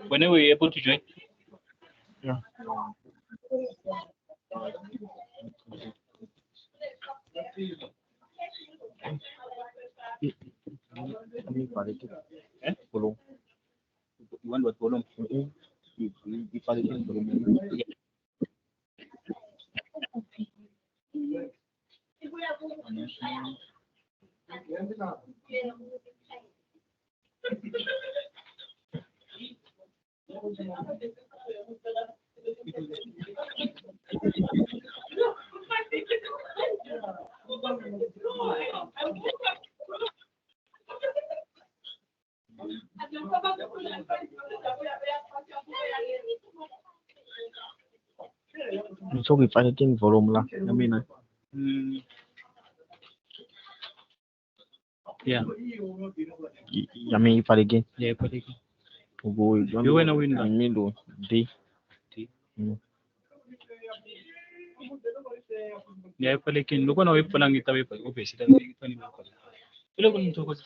Whenever you're able to join. Yeah. Kami balik Eh? belum. You want what volume? Balik belum. So we balikin volume lah. Kami na. Yeah. Kami balikin. Yeah, but Ugo. You wanna win that? Kami do. Di. Yeah, but like in look on away for it away, but obviously that's the 20 minutes. Look on to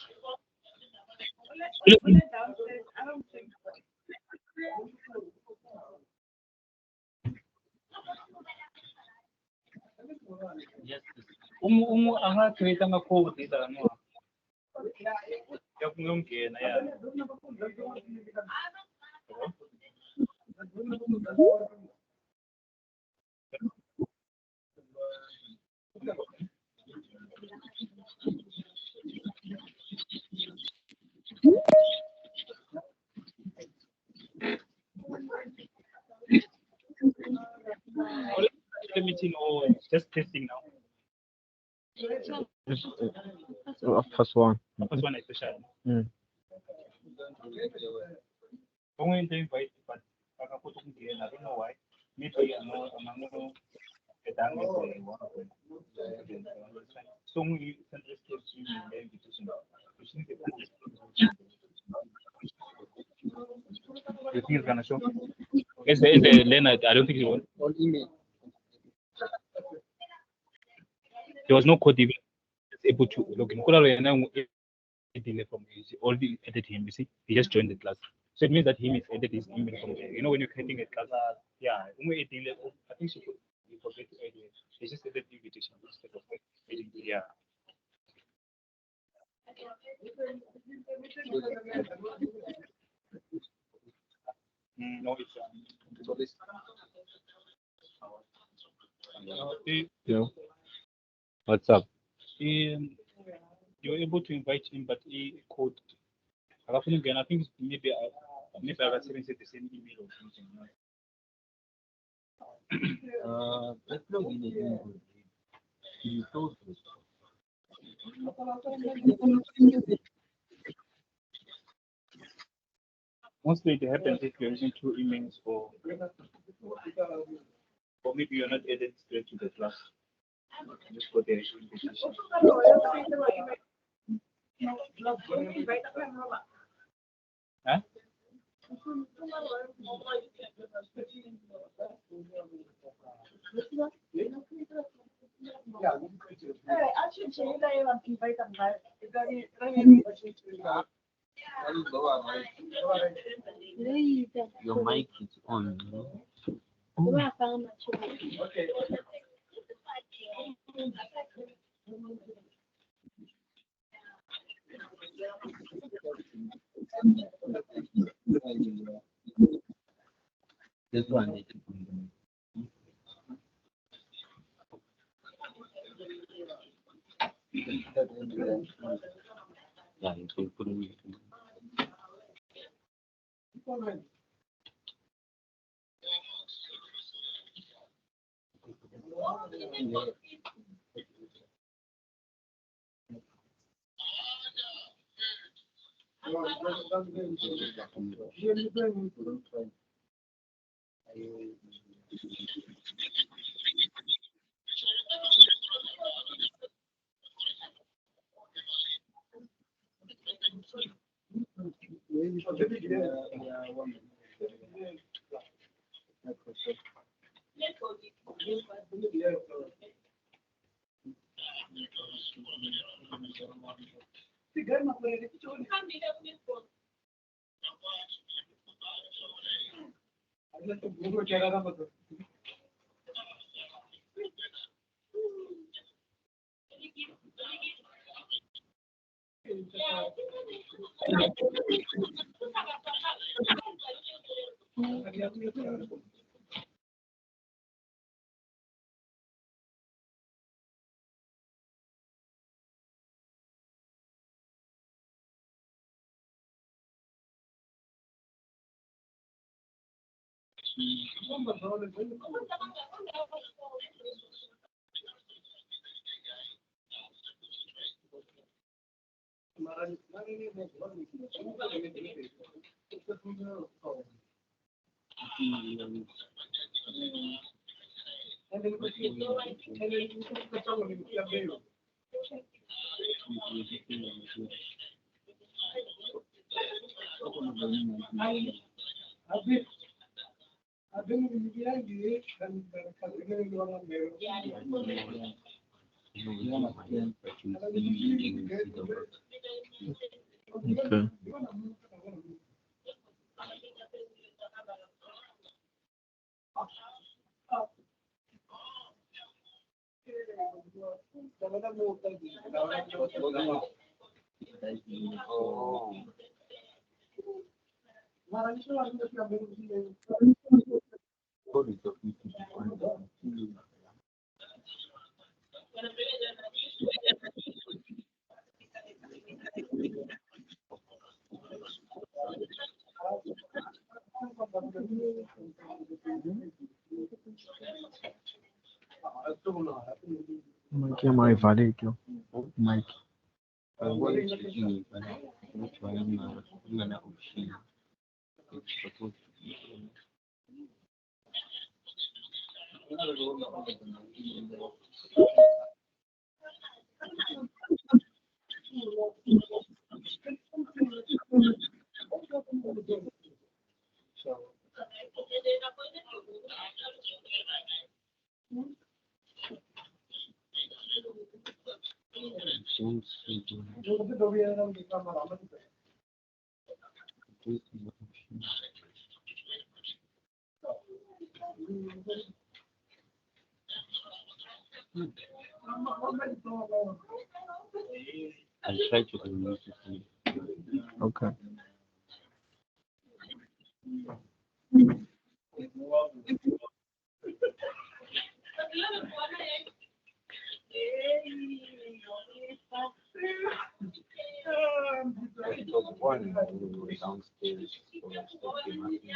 yes. Anga create nga code dito ano. Yung na yan. Meeting or just testing now. First one. First one especially. Kung hindi invite, but pagkaputok ng I don't know why. Maybe ano, amang ketang ko so we interested in the invitation. You think it's gonna show? Is the Leonard? I don't think he won. On email. There was no code even able to log in. From all the edit him, you see, he just joined the class. So it means that he is edit his email from there. You know when you're creating a class, yeah, I think she could you forget to edit. It's just edit the invitation instead of editing. Yeah. No, it's so this. Yeah. What's up? You're able to invite him, but he code. I think maybe I was sending the same email or something. Let's log in again. You told us. Mostly it happens if you're using two emails or maybe you're not added straight to the class. Just go there. Huh? Your mic is on. This one. Yeah, it will put me. Okay. Mike ama ivalike hiyo. Mike. I'll try to remove it. Okay. It was one downstairs. So I stopped him asking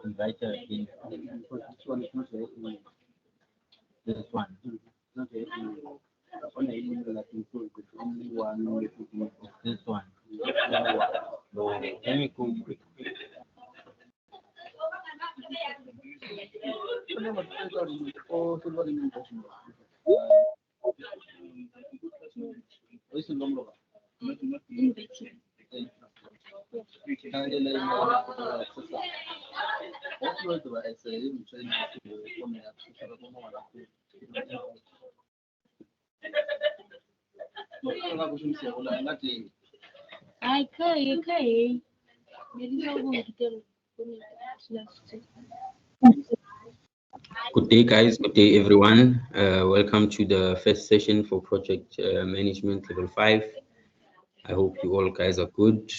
Invite her again. Because this one is not very this one. Not very on a email that includes only one of this one. So let me go quick. Good day, guys. Good day, everyone. Welcome to the first session for Project Management Level 5. I hope you all guys are good.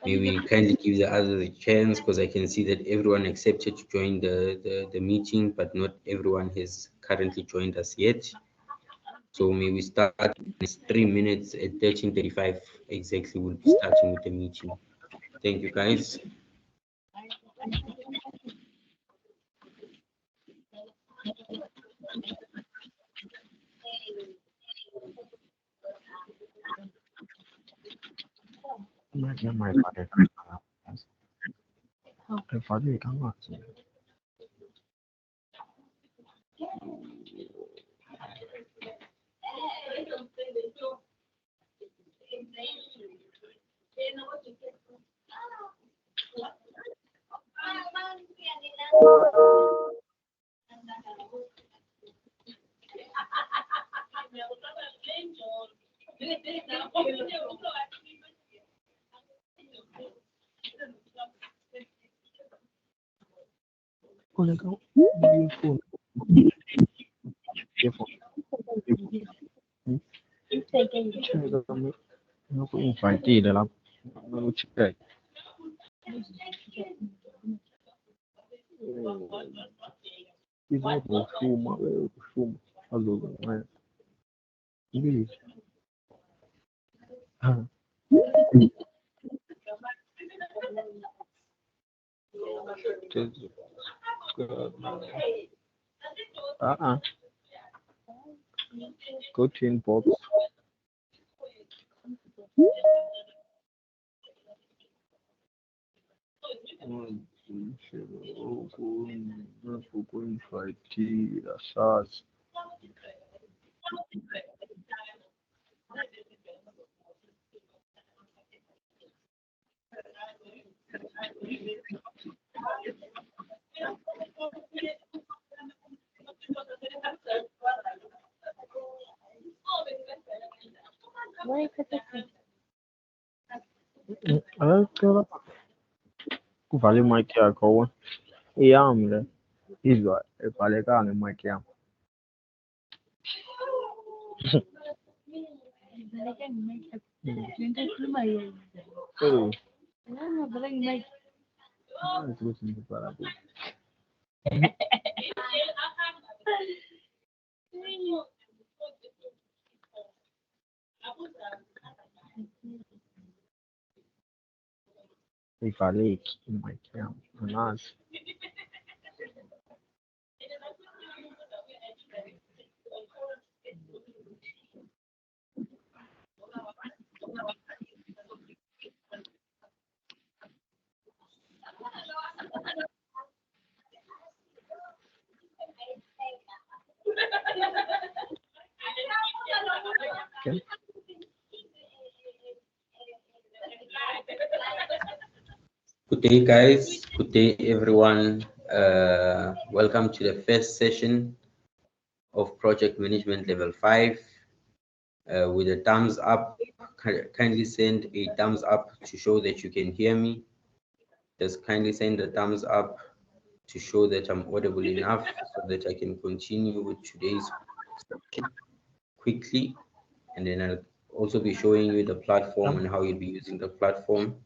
May we kindly give the others a chance because I can see that everyone accepted to join the meeting, but not everyone has currently joined us yet. So may we start in 3 minutes at 13:35 exactly. We'll be starting with the meeting. Thank you, guys. Mic ya my father. My father can't answer. Olha cá, meu phone. Your phone. Chega também. Não foi invited lá. Não cheguei. Isso é costuma, eu costumo. Azul, não é? Isso. Ah. Go to inbox. Aquela kuvale mic yakho wona iyami le izwa evalekanga imic yami. Oh, angazi ukuthi ngibhala kuphi. Ivaleki imic yami angazi. Okay. Good day, guys. Good day, everyone. Welcome to the first session of Project Management Level 5. With a thumbs up, kindly send a thumbs up to show that you can hear me. Just kindly send a thumbs up to show that I'm audible enough so that I can continue with today's session quickly. And then I'll also be showing you the platform and how you'll be using the platform.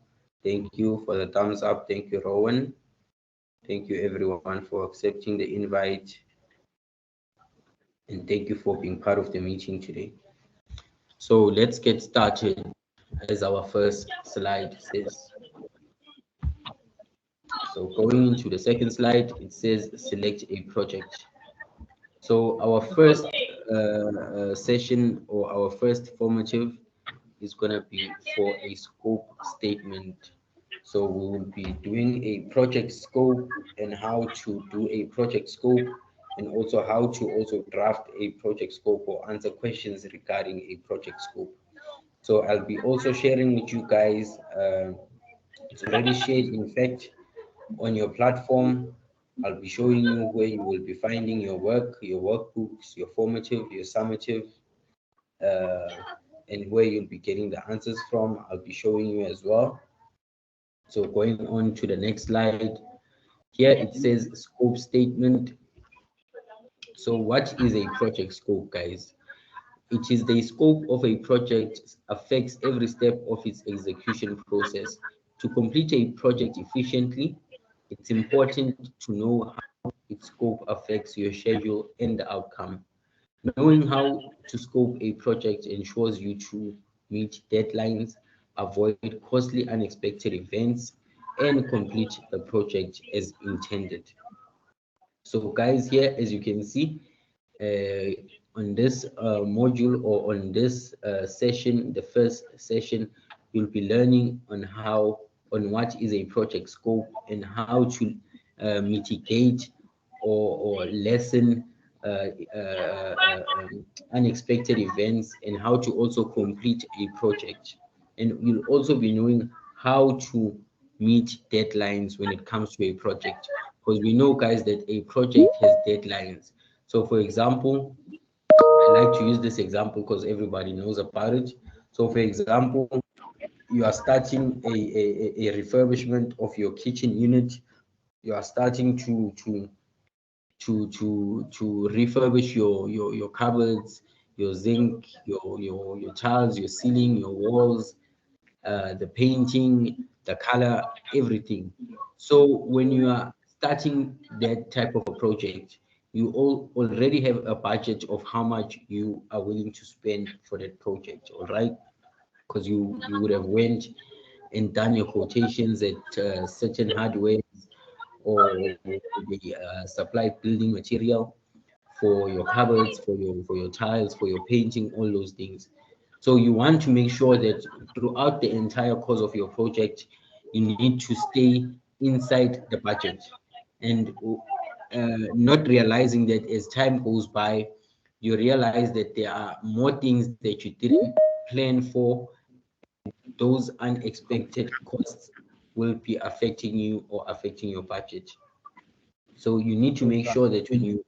Thank you for the thumbs up. Thank you, Rowan. Thank you, everyone, for accepting the invite. And thank you for being part of the meeting today. So let's get started as our first slide says. So going into the second slide, it says select a project. So our first session, or our first formative, is going to be for a scope statement. So we will be doing a project scope and how to do a project scope, and also how to also draft a project scope or answer questions regarding a project scope. So I'll be also sharing with you guys, it's already shared in fact on your platform. I'll be showing you where you will be finding your work, your workbooks, your formative, your summative, and where you'll be getting the answers from. I'll be showing you as well. So going on to the next slide, here it says scope statement. So what is a project scope, guys? It is the scope of a project affects every step of its execution process. To complete a project efficiently, it's important to know how its scope affects your schedule and the outcome. Knowing how to scope a project ensures you to meet deadlines, avoid costly unexpected events, and complete the project as intended. So guys, here as you can see, on this module, or on this session, the first session, you'll be learning on what is a project scope and how to mitigate or lessen unexpected events, and how to also complete a project. And you'll also be knowing how to meet deadlines when it comes to a project, because we know, guys, that a project has deadlines. So for example, I like to use this example because everybody knows about it. So for example, you are starting a refurbishment of your kitchen unit. You are starting to refurbish your cupboards, your zinc, your tiles, your ceiling, your walls, the painting, the color, everything. So when you are starting that type of a project, you already have a budget of how much you are willing to spend for that project, all right? Because you would have went and done your quotations at certain hardware, or the supplied building material for your cupboards, for your tiles, for your painting, all those things. So you want to make sure that throughout the entire course of your project, you need to stay inside the budget, and not realizing that as time goes by, you realize that there are more things that you didn't plan for. Those unexpected costs will be affecting you or affecting your budget. So you need to make sure that when you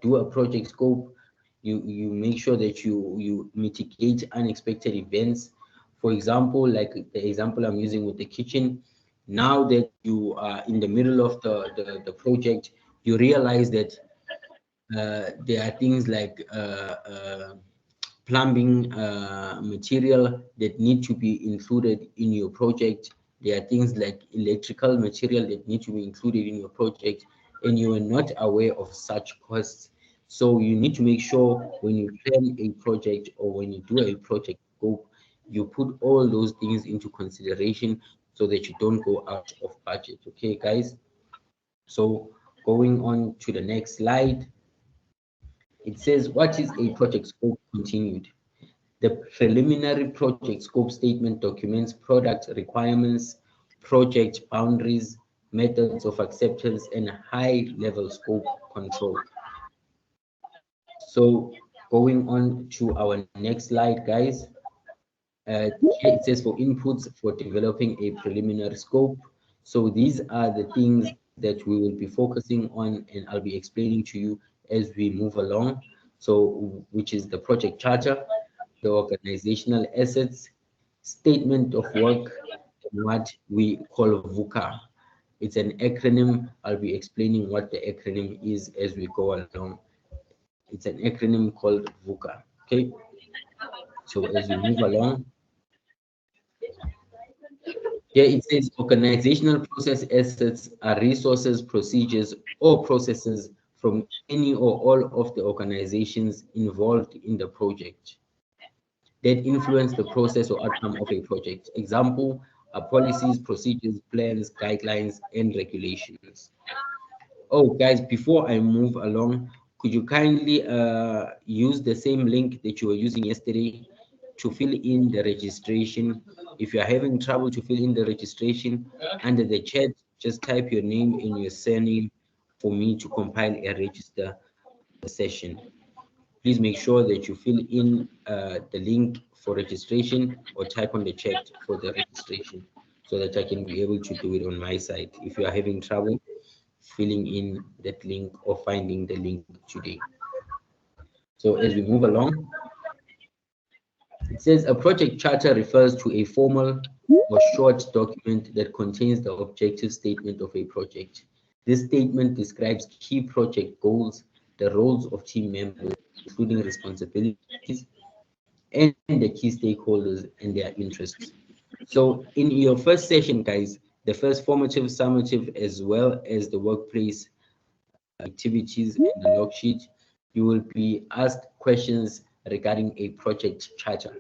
do a project scope, you make sure that you mitigate unexpected events. For example, like the example I'm using with the kitchen, now that you are in the middle of the project, you realize that there are things like plumbing material that need to be included in your project. There are things like electrical material that need to be included in your project, and you are not aware of such costs. So you need to make sure when you plan a project, or when you do a project scope, you put all those things into consideration so that you don't go out of budget. Okay, guys? So going on to the next slide, it says, what is a project scope continued? The preliminary project scope statement documents product requirements, project boundaries, methods of acceptance, and high-level scope control. So going on to our next slide, guys. Here it says for inputs for developing a preliminary scope. So these are the things that we will be focusing on, and I'll be explaining to you as we move along. So which is the project charter, the organizational assets, statement of work, and what we call VUCA. It's an acronym. I'll be explaining what the acronym is as we go along. It's an acronym called VUCA. Okay. So as we move along, here it says organizational process assets are resources, procedures, or processes from any or all of the organizations involved in the project. that influence the process or outcome of a project. Example are policies, procedures, plans, guidelines, and regulations. Oh, guys, before I move along, could you kindly use the same link that you were using yesterday to fill in the registration? If you're having trouble to fill in the registration under the chat, just type your name and your surname for me to compile a register for the session. Please make sure that you fill in the link for registration or type on the chat for the registration so that I can be able to do it on my side. If you are having trouble filling in that link or finding the link today. So as we move along, it says a project charter refers to a formal or short document that contains the objective statement of a project. This statement describes key project goals, the roles of team members, including responsibilities, and the key stakeholders and their interests. So in your first session, guys, the first formative, summative, as well as the workplace activities and the log sheet, you will be asked questions regarding a project charter.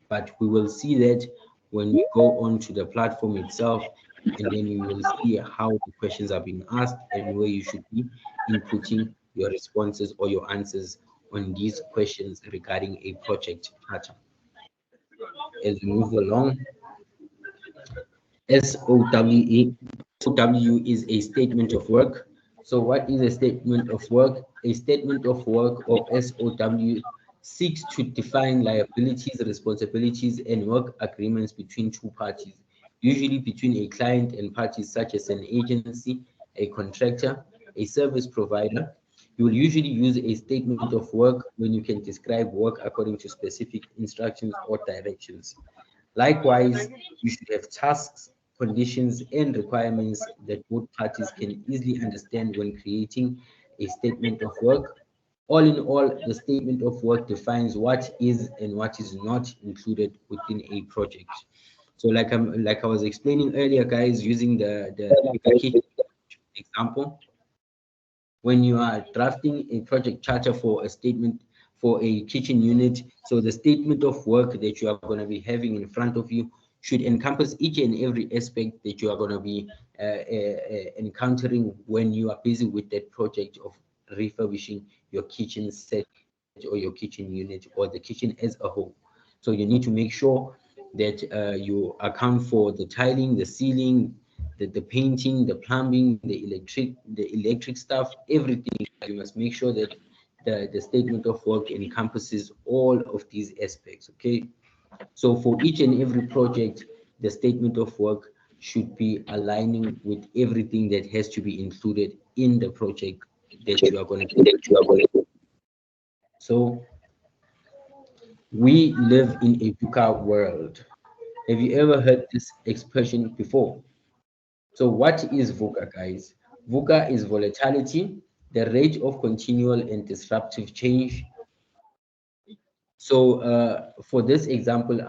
But we will see that when we go on to the platform itself, and then you will see how the questions are being asked and where you should be inputting your responses or your answers on these questions regarding a project charter. As we move along, SOWA. SOW is a statement of work. So what is a statement of work? A statement of work, or SOW, seeks to define liabilities, responsibilities, and work agreements between two parties, usually between a client and parties such as an agency, a contractor, a service provider. You will usually use a statement of work when you can describe work according to specific instructions or directions. Likewise, you should have tasks, conditions, and requirements that both parties can easily understand when creating a statement of work. All in all, the statement of work defines what is and what is not included within a project. So like I was explaining earlier, guys, using the kitchen example, when you are drafting a project charter for a statement for a kitchen unit, so the statement of work that you are going to be having in front of you should encompass each and every aspect that you are going to be encountering when you are busy with that project of refurbishing your kitchen set or your kitchen unit or the kitchen as a whole. So you need to make sure that you account for the tiling, the ceiling, the painting, the plumbing, the electric stuff, everything. You must make sure that the statement of work encompasses all of these aspects. Okay. So for each and every project, the statement of work should be aligning with everything that has to be included in the project that you are going to do. So we live in a VUCA world. Have you ever heard this expression before? So what is VUCA, guys? VUCA is volatility, the rate of continual and disruptive change. So for this example,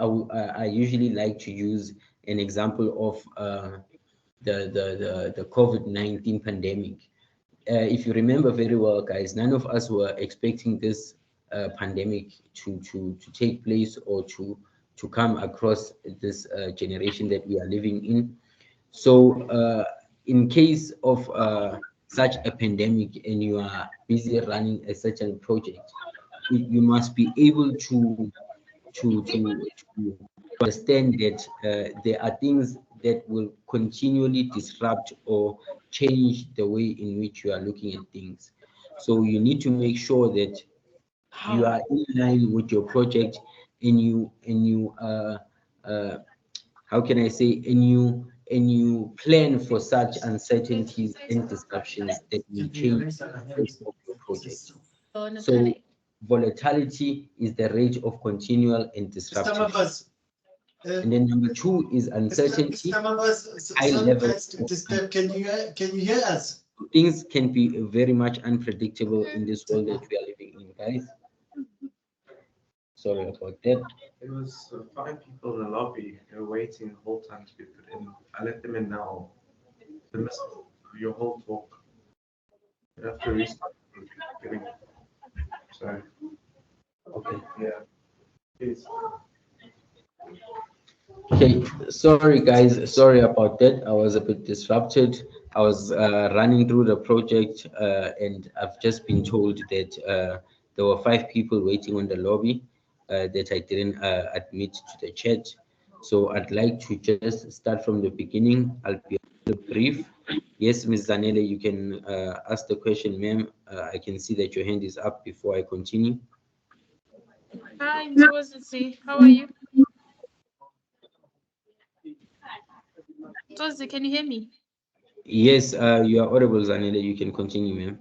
I usually like to use an example of the COVID-19 pandemic. If you remember very well, guys, none of us were expecting this pandemic to take place or to come across this generation that we are living in. So in case of such a pandemic and you are busy running a certain project, you must be able to understand that there are things that will continually disrupt or change the way in which you are looking at things. So you need to make sure that you are in line with your project and you how can I say, and you plan for such uncertainties and disruptions that will change the course of your project. So volatility is the rate of continual and disruptive. And then number two is uncertainty, high level of uncertainty. Can you hear us? Things can be very much unpredictable in this world that we are living in, guys. Sorry about that. It was 5 people in the lobby. They were waiting the whole time to be put in. I let them in now. They missed your whole talk. You have to restart from the beginning. Sorry. Okay. Yeah. Please. Okay, sorry guys, sorry about that. I was a bit disrupted. I was running through the project and I've just been told that there were 5 people waiting on the lobby that I didn't admit to the chat. So I'd like to just start from the beginning. I'll be a little brief. Yes, Ms. Zanele, you can ask the question, ma'am. I can see that your hand is up before I continue. Hi, Mzozi. How are you? Mzozi, can you hear me? Yes, you are audible, Zanele. You can continue, ma'am.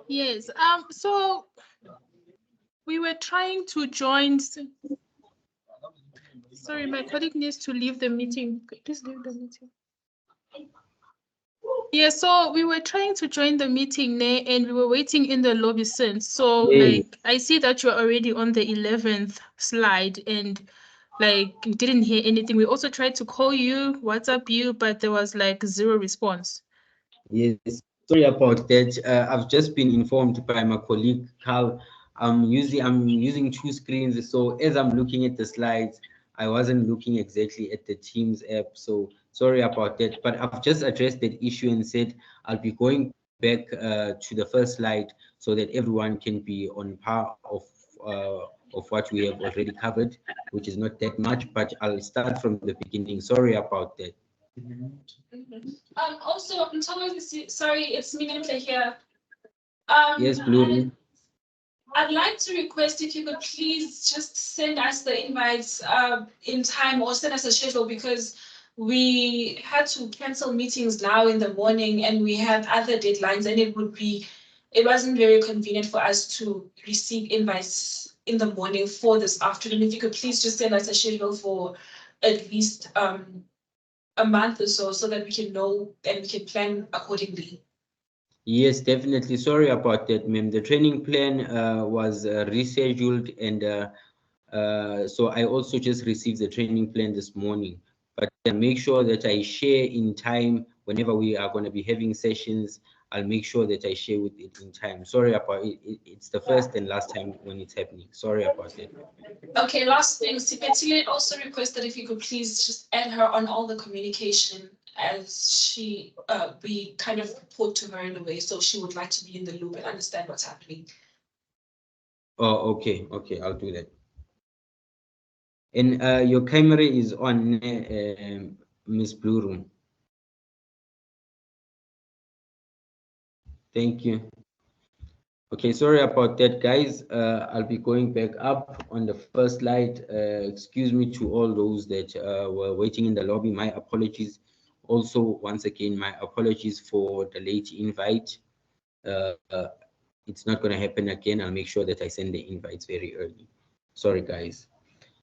Yes. So we were trying to join. Sorry, my colleague needs to leave the meeting. Please leave the meeting. Yeah, so we were trying to join the meeting there and we were waiting in the lobby since. So Yes. like I see that you're already on the 11th slide and like you didn't hear anything. We also tried to call you, WhatsApp you, but there was like zero response. Yes, sorry about that. I've just been informed by my colleague Carl. I'm using 2 screens, so as I'm looking at the slides, I wasn't looking exactly at the Teams app. So sorry about that. But I've just addressed that issue and said I'll be going back to the first slide so that everyone can be on par of what we have already covered, which is not that much. But I'll start from the beginning. Sorry about that. Also, I'm sorry, it's Minimple here. Yes, Blue. I'd like to request if you could please just send us the invites in time or send us a schedule because we had to cancel meetings now in the morning and we had other deadlines and it wasn't very convenient for us to receive invites in the morning for this afternoon. If you could please just send us a schedule for at least a month or so that we can know and we can plan accordingly. Yes, definitely. Sorry about that, ma'am. The training plan was rescheduled, and so I also just received the training plan this morning. But I'll make sure that I share in time whenever we are going to be having sessions. I'll make sure that I share with it in time. Sorry about it. It's the first and last time when it's happening. Sorry about that. Okay, last thing. Sipetile also requested if you could please just add her on all the communication as she we kind of report to her in a way, so she would like to be in the loop and understand what's happening. Oh, okay, okay, I'll do that. And your camera is on, Miss Blue Room. Thank you. Okay, sorry about that, guys. I'll be going back up on the first slide. Excuse me to all those that were waiting in the lobby. My apologies. Also, once again, my apologies for the late invite. It's not going to happen again. I'll make sure that I send the invites very early. Sorry, guys.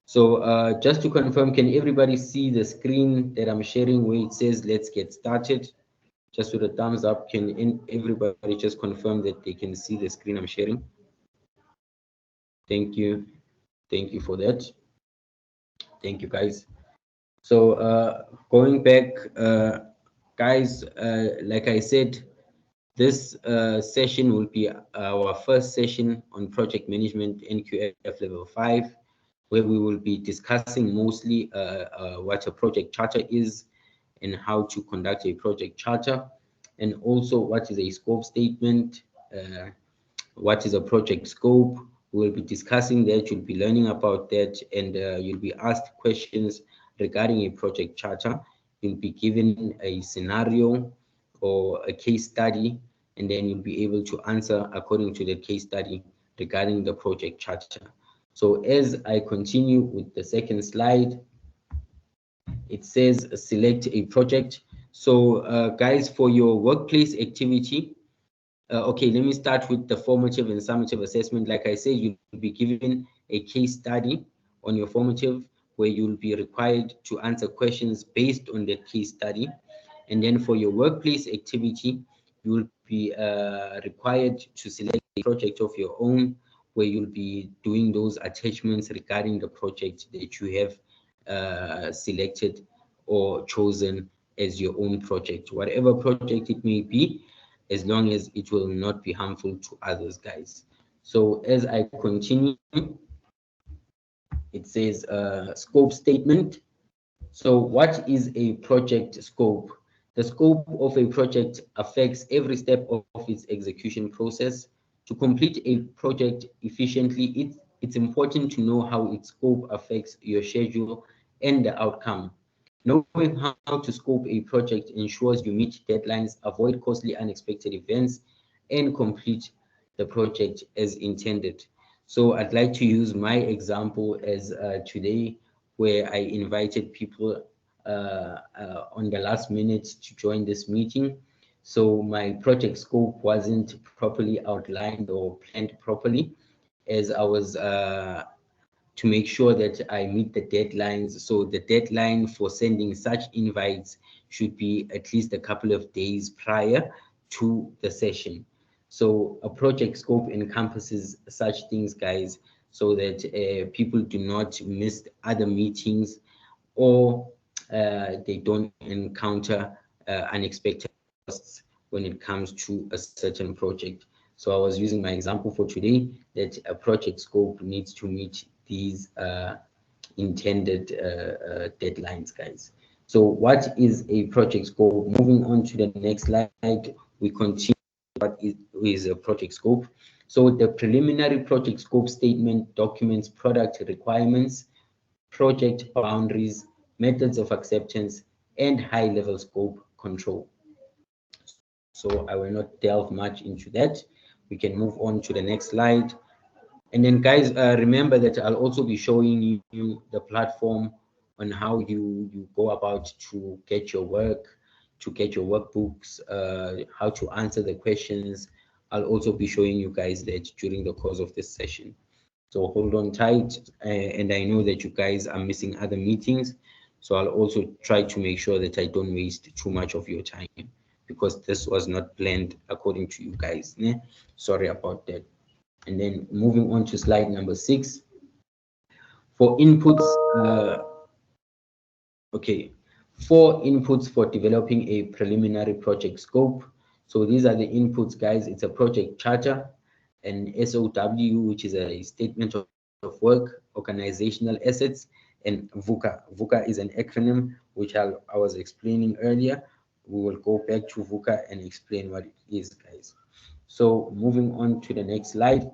So just to confirm, can everybody see the screen that I'm sharing where it says let's get started? Just with a thumbs up, can everybody just confirm that they can see the screen I'm sharing? Thank you. Thank you for that. Thank you, guys. So going back, guys, like I said, this session will be our first session on project management NQF level 5, where we will be discussing mostly what a project charter is and how to conduct a project charter, and also what is a scope statement, what is a project scope. We'll be discussing that, you'll be learning about that, and you'll be asked questions regarding a project charter. You'll be given a scenario or a case study, and then you'll be able to answer according to the case study regarding the project charter. So as I continue with the second slide, it says select a project. So guys, for your workplace activity, okay, let me start with the formative and summative assessment. Like I said, you'll be given a case study on your formative where you'll be required to answer questions based on that case study. And then for your workplace activity, you'll be required to select a project of your own where you'll be doing those attachments regarding the project that you have selected or chosen as your own project, whatever project it may be, as long as it will not be harmful to others, guys. So as I continue, it says scope statement. So what is a project scope? The scope of a project affects every step of its execution process. To complete a project efficiently, it's important to know how its scope affects your schedule and the outcome. Knowing how to scope a project ensures you meet deadlines, avoid costly unexpected events, and complete the project as intended. So I'd like to use my example as today, where I invited people on the last minute to join this meeting. So my project scope wasn't properly outlined or planned properly, as I was to make sure that I meet the deadlines. So the deadline for sending such invites should be at least a couple of days prior to the session. So a project scope encompasses such things, guys, so that people do not miss other meetings, or they don't encounter unexpected costs when it comes to a certain project. So I was using my example for today that a project scope needs to meet these intended deadlines, guys. So what is a project scope? Moving on to the next slide, we continue what is a project scope. So the preliminary project scope statement documents product requirements, project boundaries, methods of acceptance, and high-level scope control. So I will not delve much into that. We can move on to the next slide. And then, guys, remember that I'll also be showing you the platform on how you go about to get your work, to get your workbooks, how to answer the questions. I'll also be showing you guys that during the course of this session. So hold on tight, and I know that you guys are missing other meetings, so I'll also try to make sure that I don't waste too much of your time, because this was not planned according to you guys. Sorry about that. And then moving on to slide number 6. For inputs, okay, 4 inputs for developing a preliminary project scope. So these are the inputs, guys. It's a project charter, an SOW, which is a statement of work, organizational assets, and VUCA. VUCA is an acronym which I was explaining earlier. We will go back to VUCA and explain what it is, guys. So moving on to the next slide.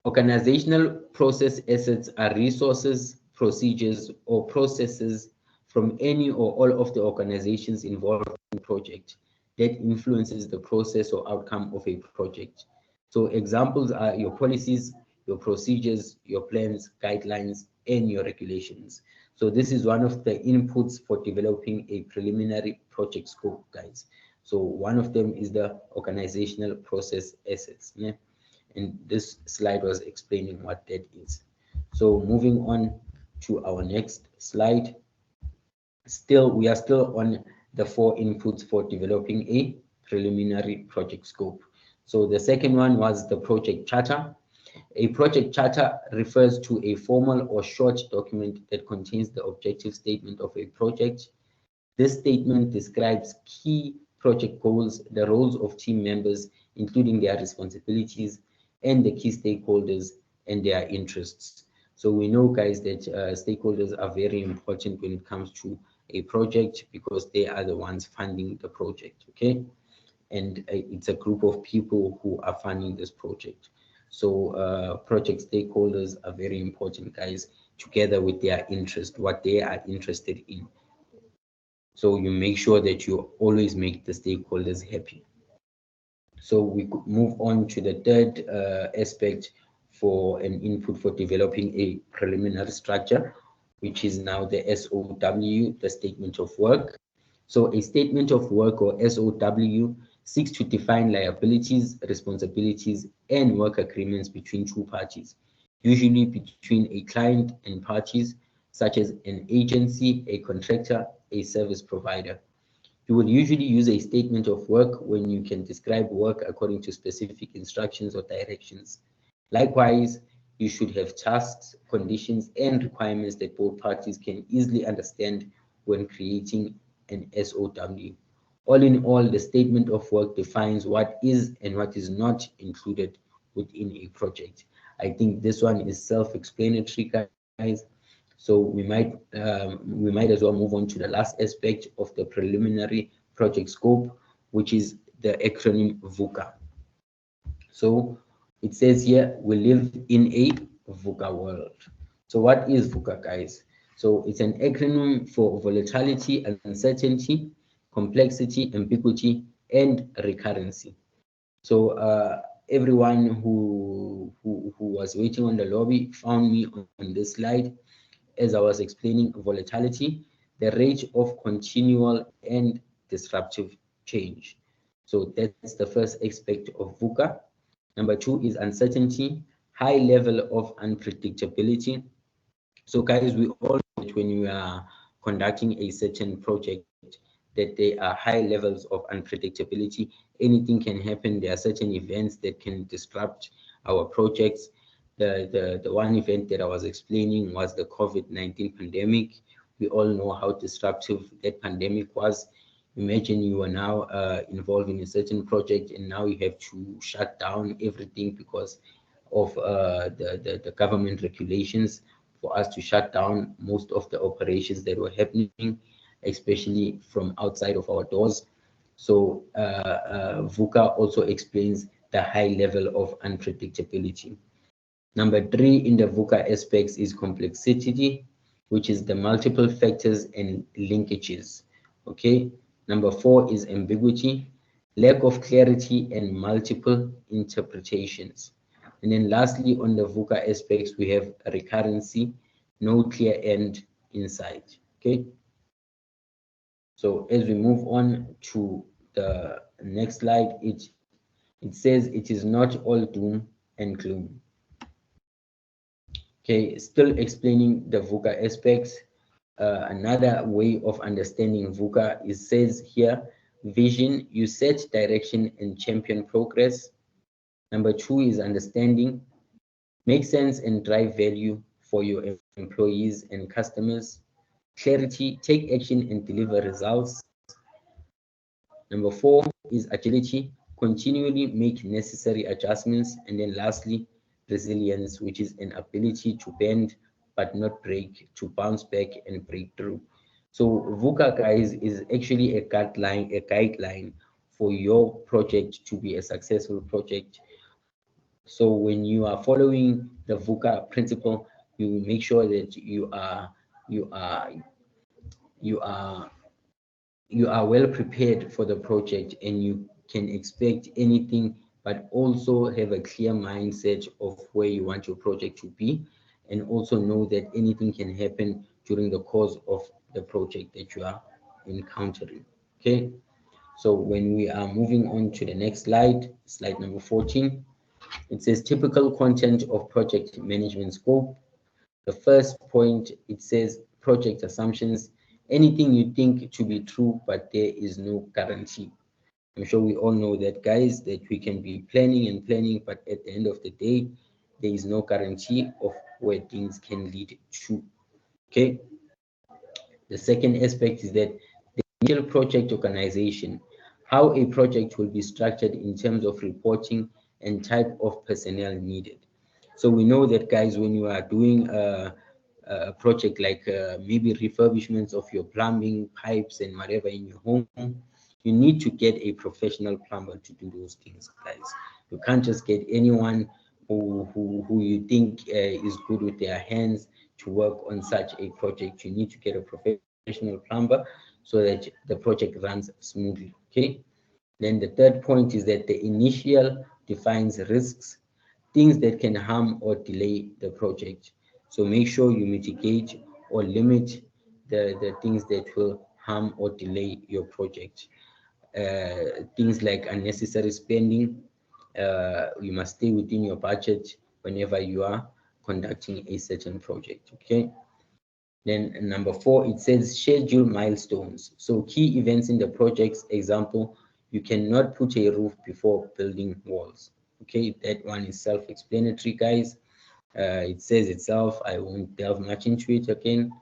Organizational process assets are resources, procedures, or processes from any or all of the organizations involved in the project that influences the process or outcome of a project. So examples are your policies, your procedures, your plans, guidelines, and your regulations. So this is one of the inputs for developing a preliminary project scope, guys. So one of them is the organizational process assets. Yeah? And this slide was explaining what that is. So moving on to our next slide. We are still on the 4 inputs for developing a preliminary project scope. So the second one was the project charter. A project charter refers to a formal or short document that contains the objective statement of a project. This statement describes key project goals, the roles of team members, including their responsibilities, and the key stakeholders and their interests. So we know, guys, that stakeholders are very important when it comes to a project, because they are the ones funding the project, okay? And it's a group of people who are funding this project. So project stakeholders are very important, guys, together with their interest, what they are interested in. So you make sure that you always make the stakeholders happy. So we could move on to the third aspect for an input for developing a preliminary structure, which is now the SOW, the statement of work. So a statement of work, or SOW, seeks to define liabilities, responsibilities, and work agreements between 2 parties, usually between a client and parties such as an agency, a contractor, a service provider. You will usually use a statement of work when you can describe work according to specific instructions or directions. Likewise, you should have tasks, conditions, and requirements that both parties can easily understand when creating an SOW. All in all, the statement of work defines what is and what is not included within a project. I think this one is self-explanatory, guys. So we might as well move on to the last aspect of the preliminary project scope, which is the acronym VUCA. So it says here, we live in a VUCA world. So what is VUCA, guys? So it's an acronym for volatility, uncertainty, complexity, ambiguity, and recurrency. So everyone who was waiting on the lobby found me on this slide as I was explaining volatility, the rate of continual and disruptive change. So that's the first aspect of VUCA. Number two is uncertainty, high level of unpredictability. So guys, we all know that when we are conducting a certain project, that there are high levels of unpredictability. Anything can happen. There are certain events that can disrupt our projects. The one event that I was explaining was the COVID-19 pandemic. We all know how disruptive that pandemic was. Imagine you are now involved in a certain project and now you have to shut down everything because of the government regulations for us to shut down most of the operations that were happening, especially from outside of our doors. So VUCA also explains the high level of unpredictability. Number three in the VUCA aspects is complexity, which is the multiple factors and linkages. Okay. Number four is ambiguity, lack of clarity and multiple interpretations. And then lastly, on the VUCA aspects, we have recurrency, no clear end in sight. Okay. So as we move on to the next slide, it says it is not all doom and gloom. Okay, still explaining the VUCA aspects. Another way of understanding VUCA is says here, vision, you set direction and champion progress. Number two is understanding, make sense and drive value for your employees and customers. Clarity, take action and deliver results. Number four is agility, continually make necessary adjustments. And then lastly, resilience, which is an ability to bend but not break, to bounce back and break through. So VUCA, guys, is actually a guideline for your project to be a successful project. So when you are following the VUCA principle, you make sure that you are well prepared for the project and you can expect anything, but also have a clear mindset of where you want your project to be, and also know that anything can happen during the course of the project that you are encountering. Okay, so when we are moving on to the next slide, slide number 14, it says typical content of project management scope. The first point, it says project assumptions, anything you think to be true, but there is no guarantee. I'm sure we all know that, guys, that we can be planning and planning, but at the end of the day, there is no guarantee of where things can lead to. Okay. The second aspect is that the initial project organization, how a project will be structured in terms of reporting and type of personnel needed. So we know that, guys, when you are doing a project like maybe refurbishments of your plumbing pipes and whatever in your home, you need to get a professional plumber to do those things, guys. You can't just get anyone who you think is good with their hands to work on such a project. You need to get a professional plumber so that the project runs smoothly. Okay. Then the third point is that the initial defines risks, things that can harm or delay the project. So make sure you mitigate or limit the things that will harm or delay your project. Things like unnecessary spending, you must stay within your budget whenever you are conducting a certain project. Okay. Then number 4, it says schedule milestones. So key events in the project's example, you cannot put a roof before building walls. Okay, that one is self-explanatory, guys. It says itself. I won't delve much into it again.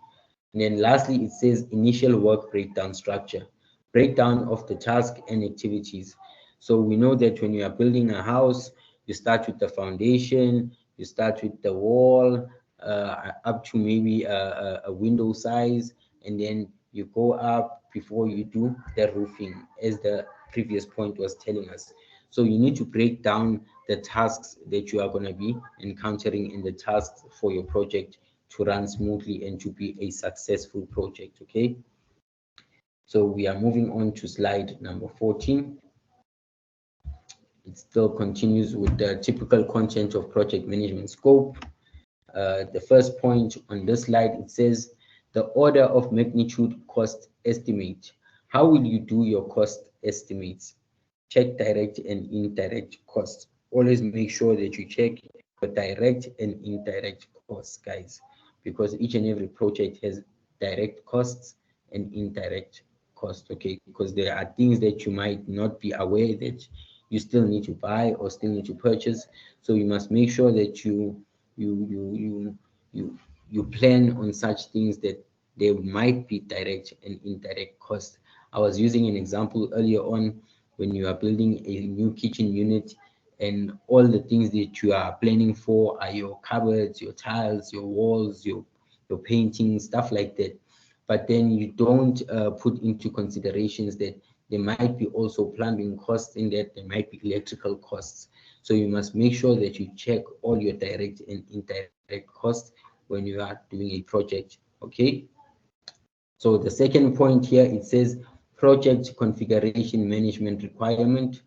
And then lastly, it says initial work breakdown structure, breakdown of the task and activities. So we know that when you are building a house, you start with the foundation, you You start with the wall up to maybe a window size, and then you go up before you do the roofing, as the previous point was telling us. So you need to break down the tasks that you are going to be encountering in the tasks for your project to run smoothly and to be a successful project. Okay, so we are moving on to slide number 14. It still continues with the typical content of project management scope. The first point on this slide, it says the order of magnitude cost estimate. How will you do your cost estimates? Check direct and indirect costs. Always make sure that you check your direct and indirect costs, guys, because each and every project has direct costs and indirect costs. Okay, because there are things that you might not be aware that you still need to buy or still need to purchase. So you must make sure that you plan on such things that there might be direct and indirect costs. I was using an example earlier on when you are building a new kitchen unit, and all the things that you are planning for are your cupboards, your tiles, your walls, your painting, stuff like that. But then you don't put into considerations that there might be also plumbing costs in that, there might be electrical costs. So you must make sure that you check all your direct and indirect costs when you are doing a project. Okay. So the second point here, it says project configuration management requirement.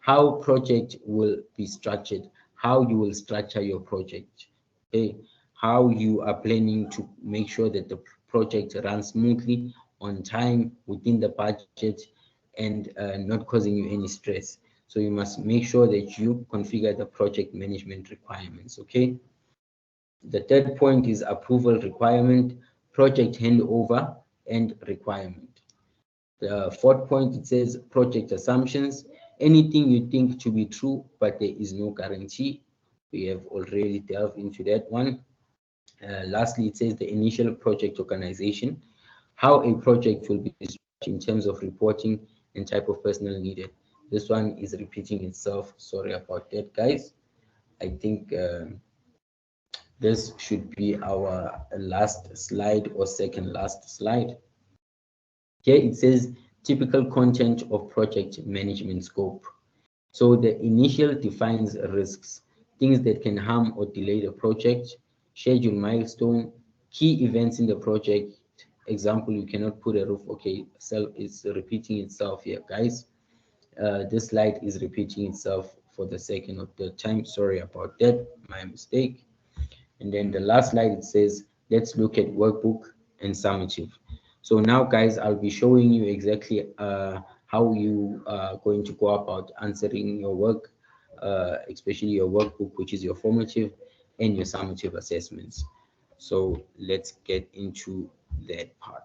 How project will be structured, how you will structure your project, okay? How you are planning to make sure that the project runs smoothly, on time, within the budget, and not causing you any stress. So you must make sure that you configure the project management requirements, okay? The third point is approval requirement, project handover, and requirement. The fourth point, it says project assumptions, anything you think to be true, but there is no guarantee. We have already delved into that one. Lastly, it says the initial project organization, how a project will be structured in terms of reporting and type of personnel needed. This one is repeating itself. Sorry about that, guys. I think this should be our last slide or second last slide. Here it says typical content of project management scope. So the initial defines risks, things that can harm or delay the project, schedule milestone, key events in the project. Example, you cannot put a roof. Okay, so it's repeating itself here, guys. This slide is repeating itself for the second or third time. Sorry about that, my mistake. And then the last slide, it says, let's look at workbook and summative. So now, guys, I'll be showing you exactly how you are going to go about answering your work, especially your workbook, which is your formative and your summative assessments. So let's get into that part.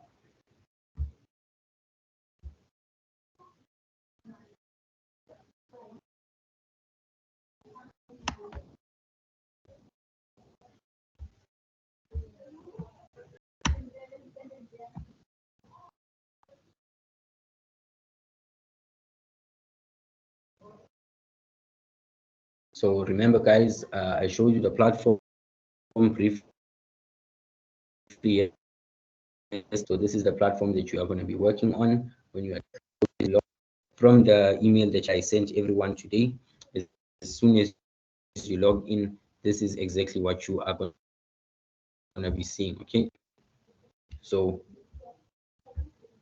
So remember, guys, I showed you the platform briefly. So this is the platform that you are going to be working on when you are from the email that I sent everyone today. As soon as you log in, this is exactly what you are going to be seeing. Okay. So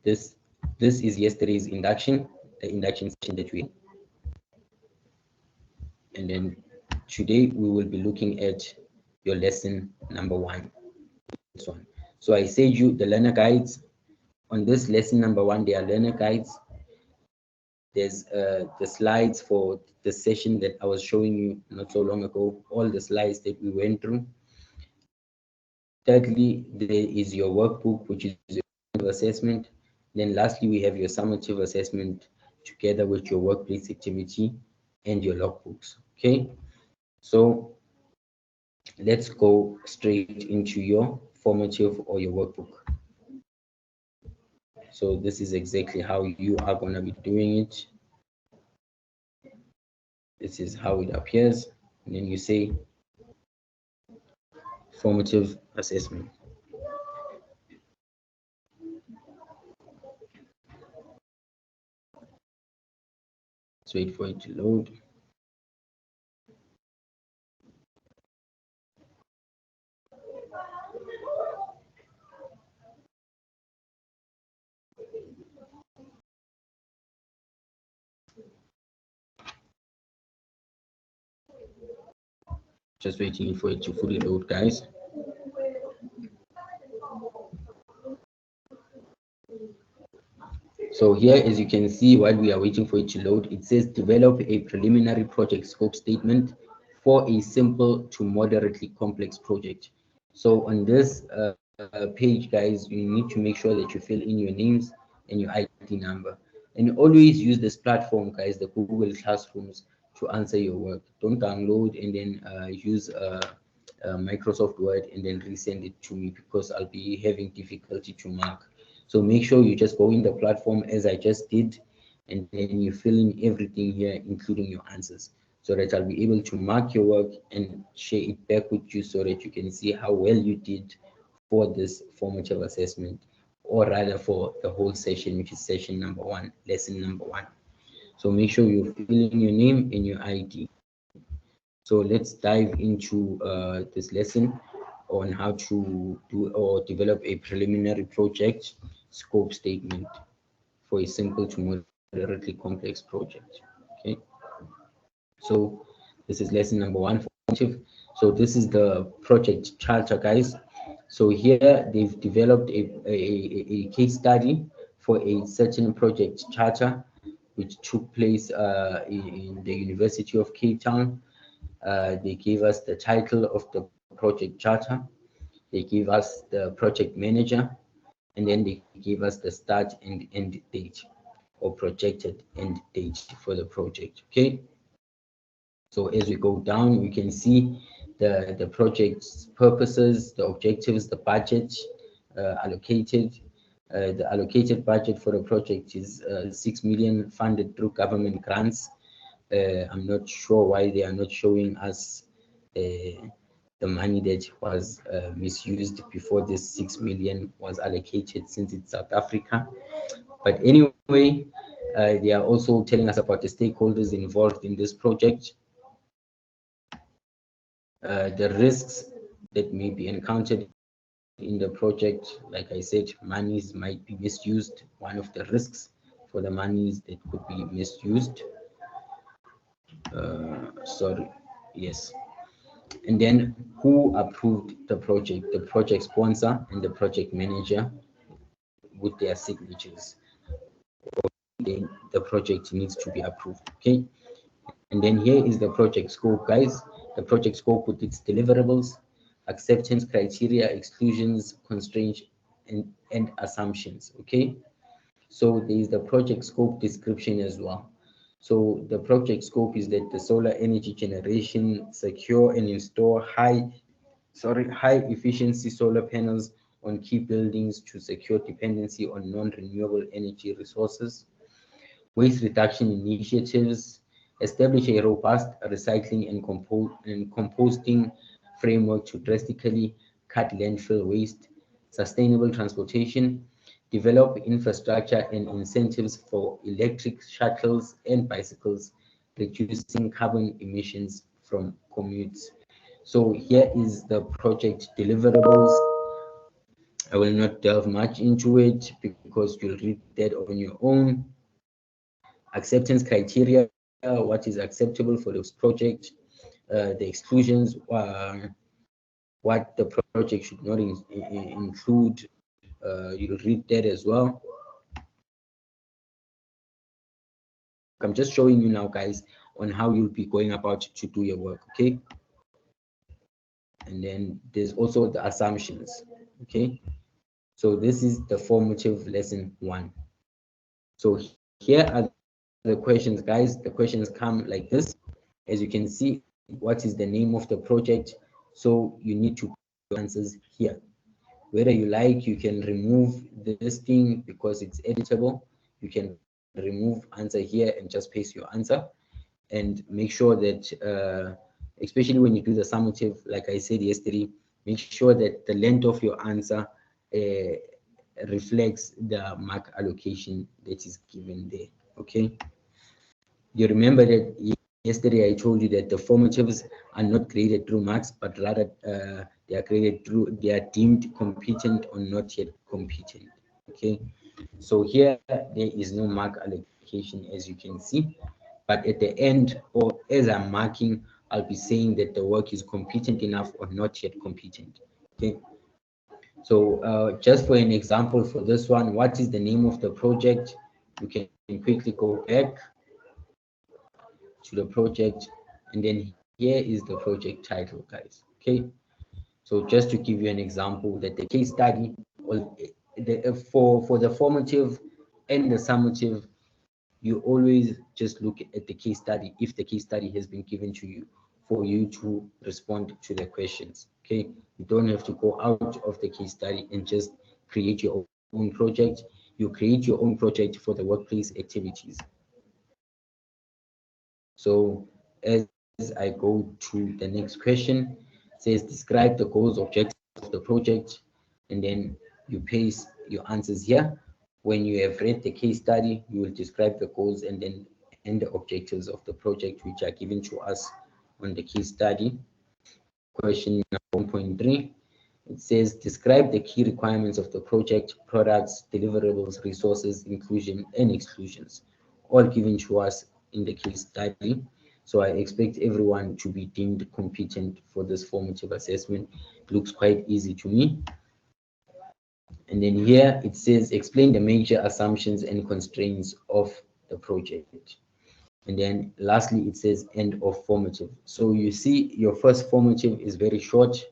this is yesterday's induction, the induction session that we, and then today we will be looking at your lesson number 1. This one. So I said you the learner guides. On this lesson number 1, there are learner guides. There's the slides for the session that I was showing you not so long ago, all the slides that we went through. Thirdly, there is your workbook, which is your assessment. Then lastly, we have your summative assessment together with your workplace activity and your logbooks. Okay, so let's go straight into your formative or your workbook. So this is exactly how you are going to be doing it. This is how it appears. And then you say formative assessment. Let's wait for it to load. Just waiting for it to fully load, guys. So here, as you can see, while we are waiting for it to load, it says develop a preliminary project scope statement for a simple to moderately complex project. So on this page, guys, you need to make sure that you fill in your names and your ID number. And always use this platform, guys, the Google Classrooms, to answer your work. Don't download and then use Microsoft Word and then resend it to me, because I'll be having difficulty to mark. So make sure you just go in the platform as I just did, and then you fill in everything here, including your answers, so that I'll be able to mark your work and share it back with you, so that you can see how well you did for this formative assessment, or rather for the whole session, which is session number 1, lesson number 1. So make sure you fill in your name and your ID. So let's dive into this lesson on how to do or develop a preliminary project scope statement for a simple to moderately complex project. Okay, so this is lesson number 1, formative. So this is the project charter, guys. So here they've developed a case study for a certain project charter, which took place in the University of Cape Town. They gave us the title of the project charter, they gave us the project manager, and then they gave us the start and end date, or projected end date for the project. Okay, so as we go down, we can see the project's purposes, the objectives, the budget allocated. The allocated budget for the project is 6 million, funded through government grants. I'm not sure why they are not showing us the money that was misused before this 6 million was allocated, since it's South Africa. But anyway, they are also telling us about the stakeholders involved in this project, the risks that may be encountered in the project. Like I said, monies might be misused. One of the risks for the monies that could be misused. Sorry, yes. And then who approved the project sponsor and the project manager, with their signatures. Then the project needs to be approved. Okay, and then here is the project scope, guys. The project scope with its deliverables, acceptance criteria, exclusions, constraints, and assumptions. Okay, so there is the project scope description as well. So the project scope is that the solar energy generation, secure and install high efficiency solar panels on key buildings to secure dependency on non-renewable energy resources, waste reduction initiatives, establish a robust recycling and composting framework to drastically cut landfill waste, sustainable transportation, develop infrastructure and incentives for electric shuttles and bicycles, reducing carbon emissions from commutes. So here is the project deliverables. I will not delve much into it because you'll read that on your own. Acceptance criteria, what is acceptable for this project, the exclusions, what the project should not include. You'll read that as well. I'm just showing you now, guys, on how you'll be going about to do your work. Okay, and then there's also the assumptions. Okay, so this is the formative lesson 1. So here are the questions, guys. The questions come like this. As you can see, what is the name of the project? So you need to put answers here. Whether you like, you can remove this thing because it's editable. You can remove answer here and just paste your answer, and make sure that especially when you do the summative, like I said yesterday, make sure that the length of your answer reflects the mark allocation that is given there. Okay, you remember that yesterday I told you that the formatives are not graded through marks, but rather they are graded through, they are deemed competent or not yet competent. Okay, so here there is no mark allocation, as you can see, but at the end, or as I'm marking, I'll be saying that the work is competent enough or not yet competent. Okay, so just for an example for this one, what is the name of the project? You can quickly go back to the project, and then here is the project title, guys. Okay, so just to give you an example, that the case study, or for the formative and the summative, you always just look at the case study if the case study has been given to you for you to respond to the questions. Okay, you don't have to go out of the case study and just create your own project. You create your own project for the workplace activities. So as I go to the next question, it says describe the goals, objectives of the project, and then you paste your answers here. When you have read the case study, you will describe the goals and the objectives of the project, which are given to us on the case study. Question number 1.3. It says describe the key requirements of the project, products, deliverables, resources, inclusion and exclusions, all given to us in the case study. So I expect everyone to be deemed competent for this formative assessment. It looks quite easy to me. And then here it says explain the major assumptions and constraints of the project. And then lastly, it says end of formative. So you see your first formative is very short.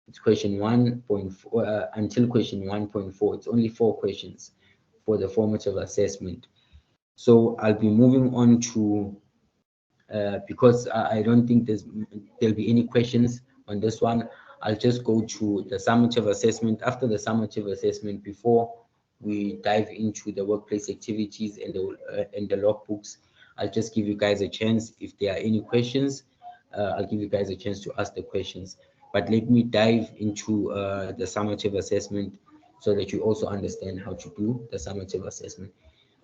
It's question 1.4 until question 1.4. It's only 4 questions for the formative assessment. So I'll be moving on to, because I don't think there'll be any questions on this one. I'll just go to the summative assessment. After the summative assessment, before we dive into the workplace activities and the logbooks, I'll just give you guys a chance. If there are any questions, I'll give you guys a chance to ask the questions. But let me dive into the summative assessment so that you also understand how to do the summative assessment.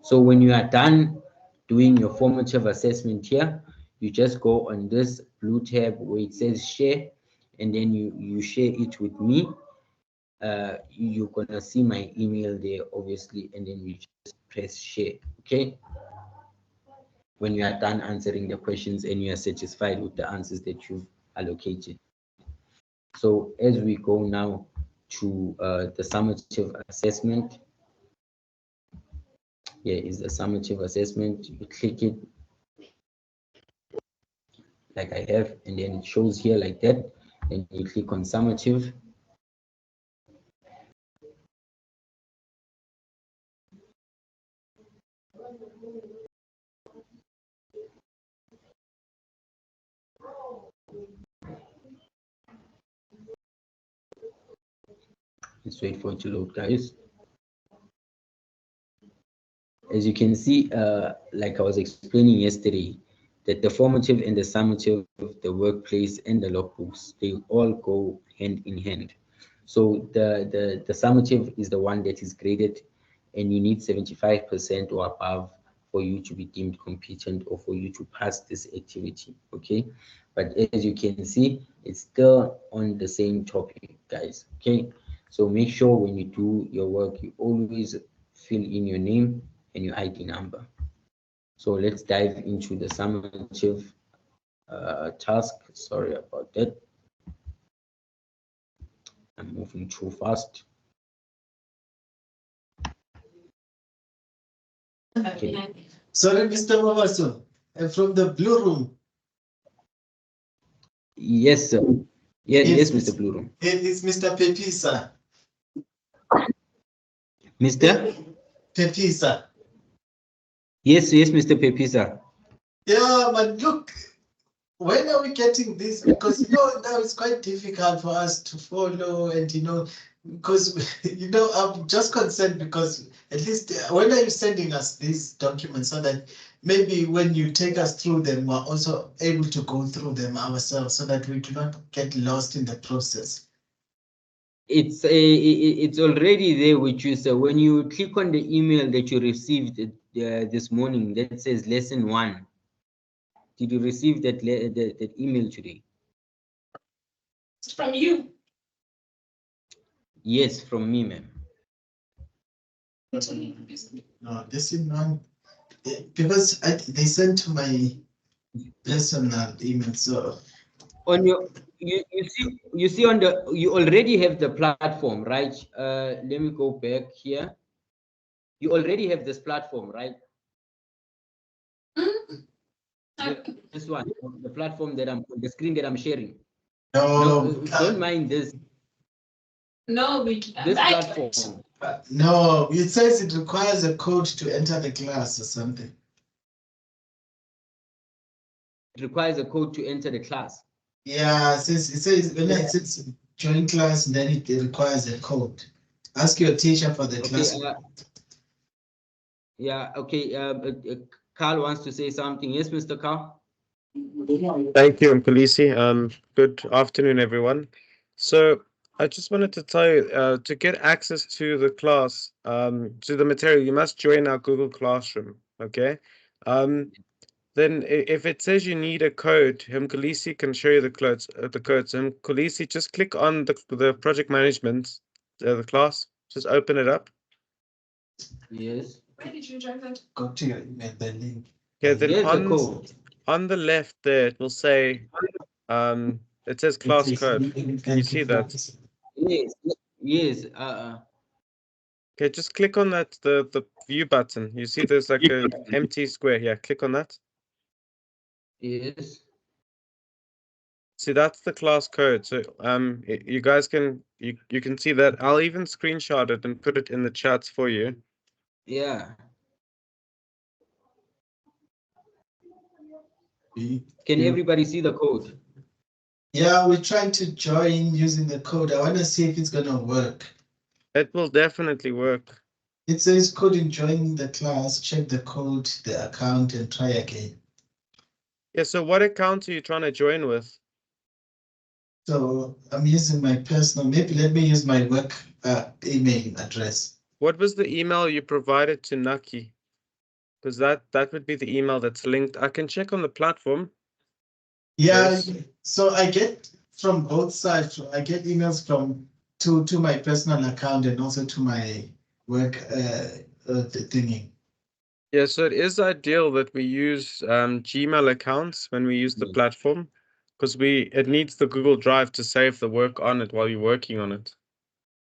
So when you are done doing your formative assessment here, you just go on this blue tab where it says share, and then you share it with me. You're gonna see my email there, obviously, and then you just press share. Okay, when you are done answering the questions and you are satisfied with the answers that you've allocated. So as we go now to the summative assessment, here is the summative assessment. You click it like I have, and then it shows here like that. Then you click on summative. Let's wait for it to load, guys. As you can see, like I was explaining yesterday, that the formative and the summative, the workplace and the logbooks, they all go hand in hand. So the summative is the one that is graded, and you need 75% or above for you to be deemed competent or for you to pass this activity. Okay, but as you can see, it's still on the same topic, guys. Okay, so make sure when you do your work, you always fill in your name and your ID number. So let's dive into the summative task. Sorry about that. I'm moving too fast. Okay. Sorry, Mr. Mamaso, I'm from the Blue Room. Yes, sir. Yes, Mr. Blue Room. It's Mr. Pepisa. Mr. Pepisa. Yes, Mr. Pepisa. Yeah, but look, when are we getting this? Because now it's quite difficult for us to follow, and because I'm just concerned because at least when are you sending us these documents so that maybe when you take us through them, we're also able to go through them ourselves so that we do not get lost in the process. it's already there, which is when you click on the email that you received this morning that says lesson 1. Did you receive that that email today? From you. Yes, from me, ma'am. No, this is not because they sent to my personal email. So On your you see on the you already have the platform, right? Let me go back here. You already have this platform, right? This one, the platform that the screen that I'm sharing. No, don't mind this. No, This platform. No, it says it requires a code to enter the class or something. It requires a code to enter the class. Yeah, it says when it says join class, then it requires a code. Ask your teacher for the class. Yeah, okay. Carl wants to say something. Yes, Mr. Carl. Thank you, Mpolisi. Good afternoon, everyone. So I just wanted to tell you, to get access to the class, to the material, you must join our Google Classroom. Okay. Then if it says you need a code, Mpolisi can show you the codes. Mpolisi, just click on the project management, the class. Just open it up. Yes. Where did you join that? Go to your email, the link. Okay, then Here's the code. on the left there, it will say, it says class code. Can you see that? Yes, yes. Okay, just click on that, the view button. You see there's like a empty square here. Click on that. Yes. See, that's the class code. So you guys can you can see that. I'll even screenshot it and put it in the chats for you. Yeah. Can everybody see the code? Yeah, we're trying to join using the code. I want to see if it's gonna work. It will definitely work. It says couldn't join the class. Check the code, the account, and try again. Yeah. So what account are you trying to join with? So I'm using my personal. Maybe let me use my work email address. What was the email you provided to Naki? Because that would be the email that's linked. I can check on the platform. Yeah, Yes. so I get from both sides. I get emails from to my personal account and also to my work thingy. Yeah, so it is ideal that we use Gmail accounts when we use the platform, because it needs the Google Drive to save the work on it while you're working on it.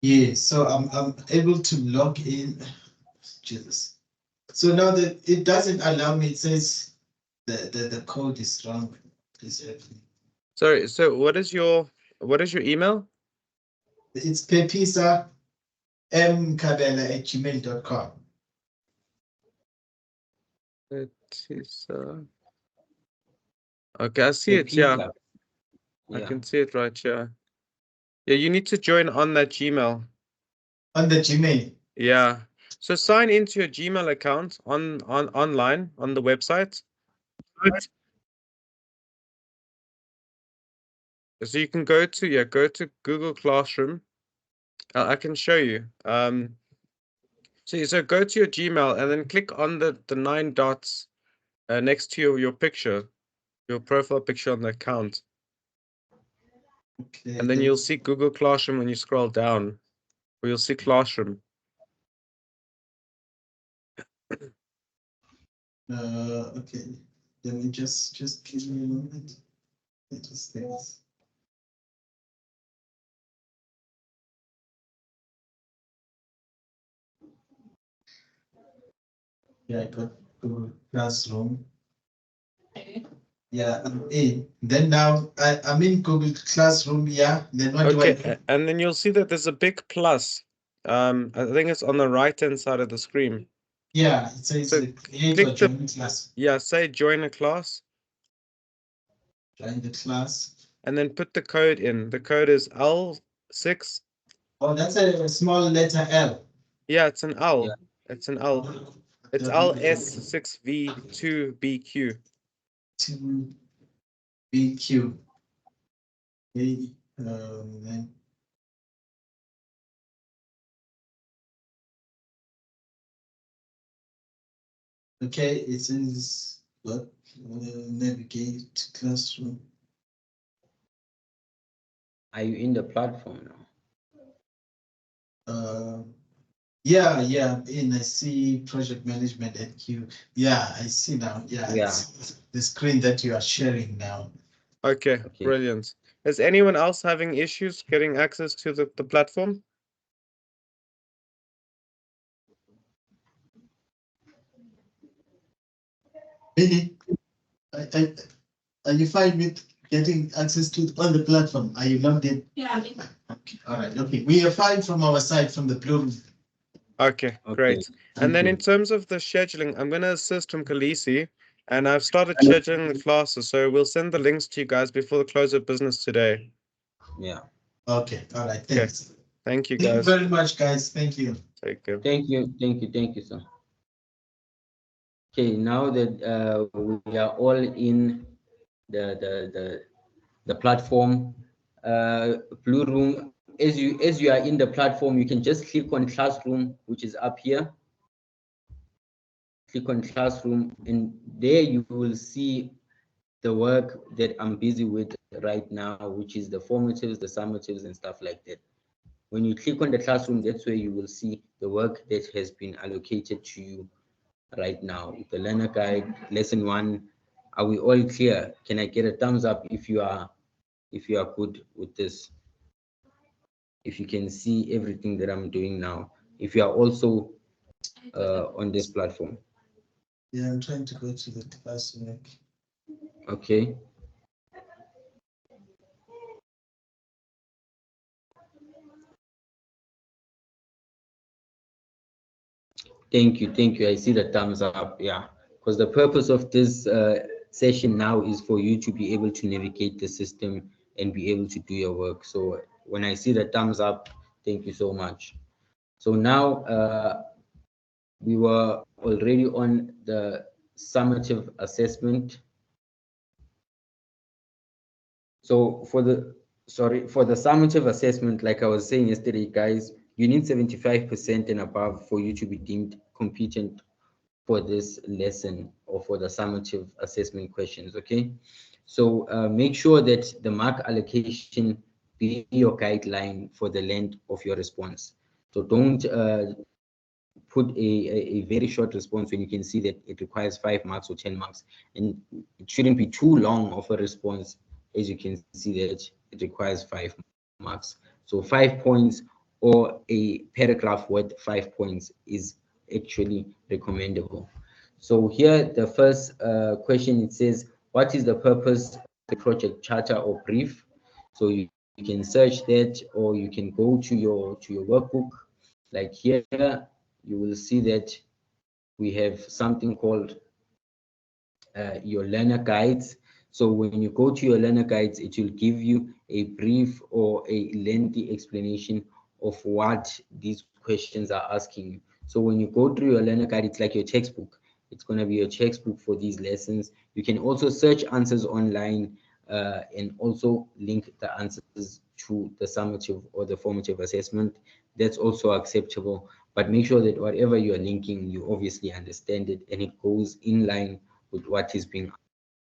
Yeah, so I'm able to log in. Jesus. So now that it doesn't allow me, it says the code is wrong. Please help me. Sorry, so what is your email? It's pepisa mkabela@gmail.com. It is okay, I see it, yeah. I can see it right here. Yeah, you need to join on that Gmail. On the Gmail. Yeah. So sign into your Gmail account online on the website. So you can go to Google Classroom. I can show you. So go to your Gmail and then click on the 9 dots next to your picture, your profile picture on the account. Okay. And then you'll see Google Classroom when you scroll down, or you'll see Classroom. Okay. Let me just give me a moment. It just things. Yeah, I got Google Classroom. Okay. Yeah, I'm in. Then now I'm in Google Classroom. Yeah. Then what do I do? And then you'll see that there's a big plus. I think it's on the right-hand side of the screen. Yeah, it says So create click or join class. Yeah, say join a class. Join the class. And then put the code in. The code is L6. Oh, that's a small letter L. Yeah, it's an L. Yeah. It's an L. It's LS6V2BQ. 2BQ. Okay. Then Okay, it says what? Navigate classroom. Are you in the platform now? Yeah, I'm in. I see project management and queue. Yeah, I see now. Yeah, Yeah. it's the screen that you are sharing now. Okay, Okay. brilliant. Is anyone else having issues getting access to the platform? Really? Are you fine with getting access to on the platform? Are you logged in? Yeah. Okay, all right, okay. We are fine from our side, from the blue. Okay, Okay. great. And then in terms of the scheduling, I'm going to assist from Khaleesi, and I've started scheduling the classes, so we'll send the links to you guys before the close of business today. Yeah. Okay, all right, thanks. Thank you, Thank you guys. very much, guys. Thank you. Take care. Thank you, sir. Okay, now that we are all in the platform, Blue Room, as you are in the platform, you can just click on Classroom, which is up here. Click on Classroom, and there you will see the work that I'm busy with right now, which is the formatives, the summatives, and stuff like that. When you click on the Classroom, that's where you will see the work that has been allocated to you right now. The learner guide, lesson 1. Are we all clear? Can I get a thumbs up if you are good with this? If you can see everything that I'm doing now, if you are also on this platform. Yeah, I'm trying to go to the classroom. Okay. Thank you. I see the thumbs up. Yeah, because the purpose of this session now is for you to be able to navigate the system and be able to do your work. So when I see the thumbs up, thank you so much. So now we were already on the summative assessment. So for the summative assessment, like I was saying yesterday, guys, you need 75% and above for you to be deemed competent for this lesson or for the summative assessment questions. Okay, so make sure that the mark allocation be your guideline for the length of your response. So don't put a very short response when you can see that it requires 5 marks or 10 marks, and it shouldn't be too long of a response as you can see that it requires 5 marks. So 5 points or a paragraph worth 5 points is actually recommendable. So here the first question, it says, what is the purpose of the project charter or brief? So you can search that, or you can go to your workbook. Like here you will see that we have something called your learner guides. So when you go to your learner guides, it will give you a brief or a lengthy explanation of what these questions are asking you. So when you go through your learner guide, it's like your textbook. It's going to be your textbook for these lessons. You can also search answers online and also link the answers to the summative or the formative assessment. That's also acceptable, but make sure that whatever you are linking, you obviously understand it and it goes in line with what is being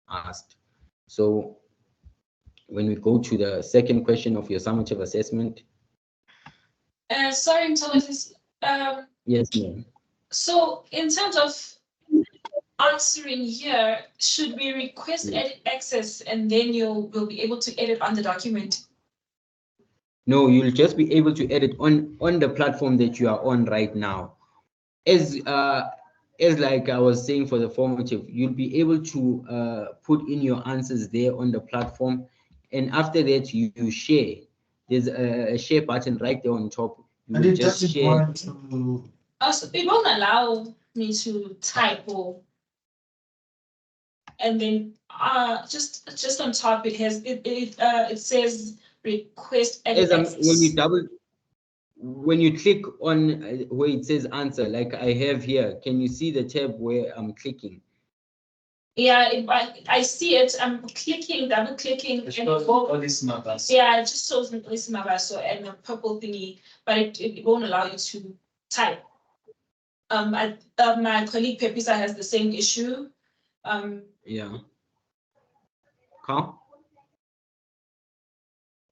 asked. So when we go to the second question of your summative assessment. Sorry, Thomas. Yes, ma'am. So in terms of answering here, should we request edit access and then will be able to edit on the document? No, you'll just be able to edit on the platform that you are on right now. As like I was saying for the formative, you'll be able to put in your answers there on the platform, and after that you share. There's a share button right there on top. You And will it just doesn't share. want to. So it won't allow me to type and then just on top it has it says request edit access. When you click on where it says answer, like I have here, can you see the tab where I'm clicking? Yeah, I see it. I'm clicking, double clicking. It shows all these numbers. Yeah, it just shows me this number, so and the purple thingy, but it won't allow you to type. My colleague Pepisa has the same issue. Yeah. Carl?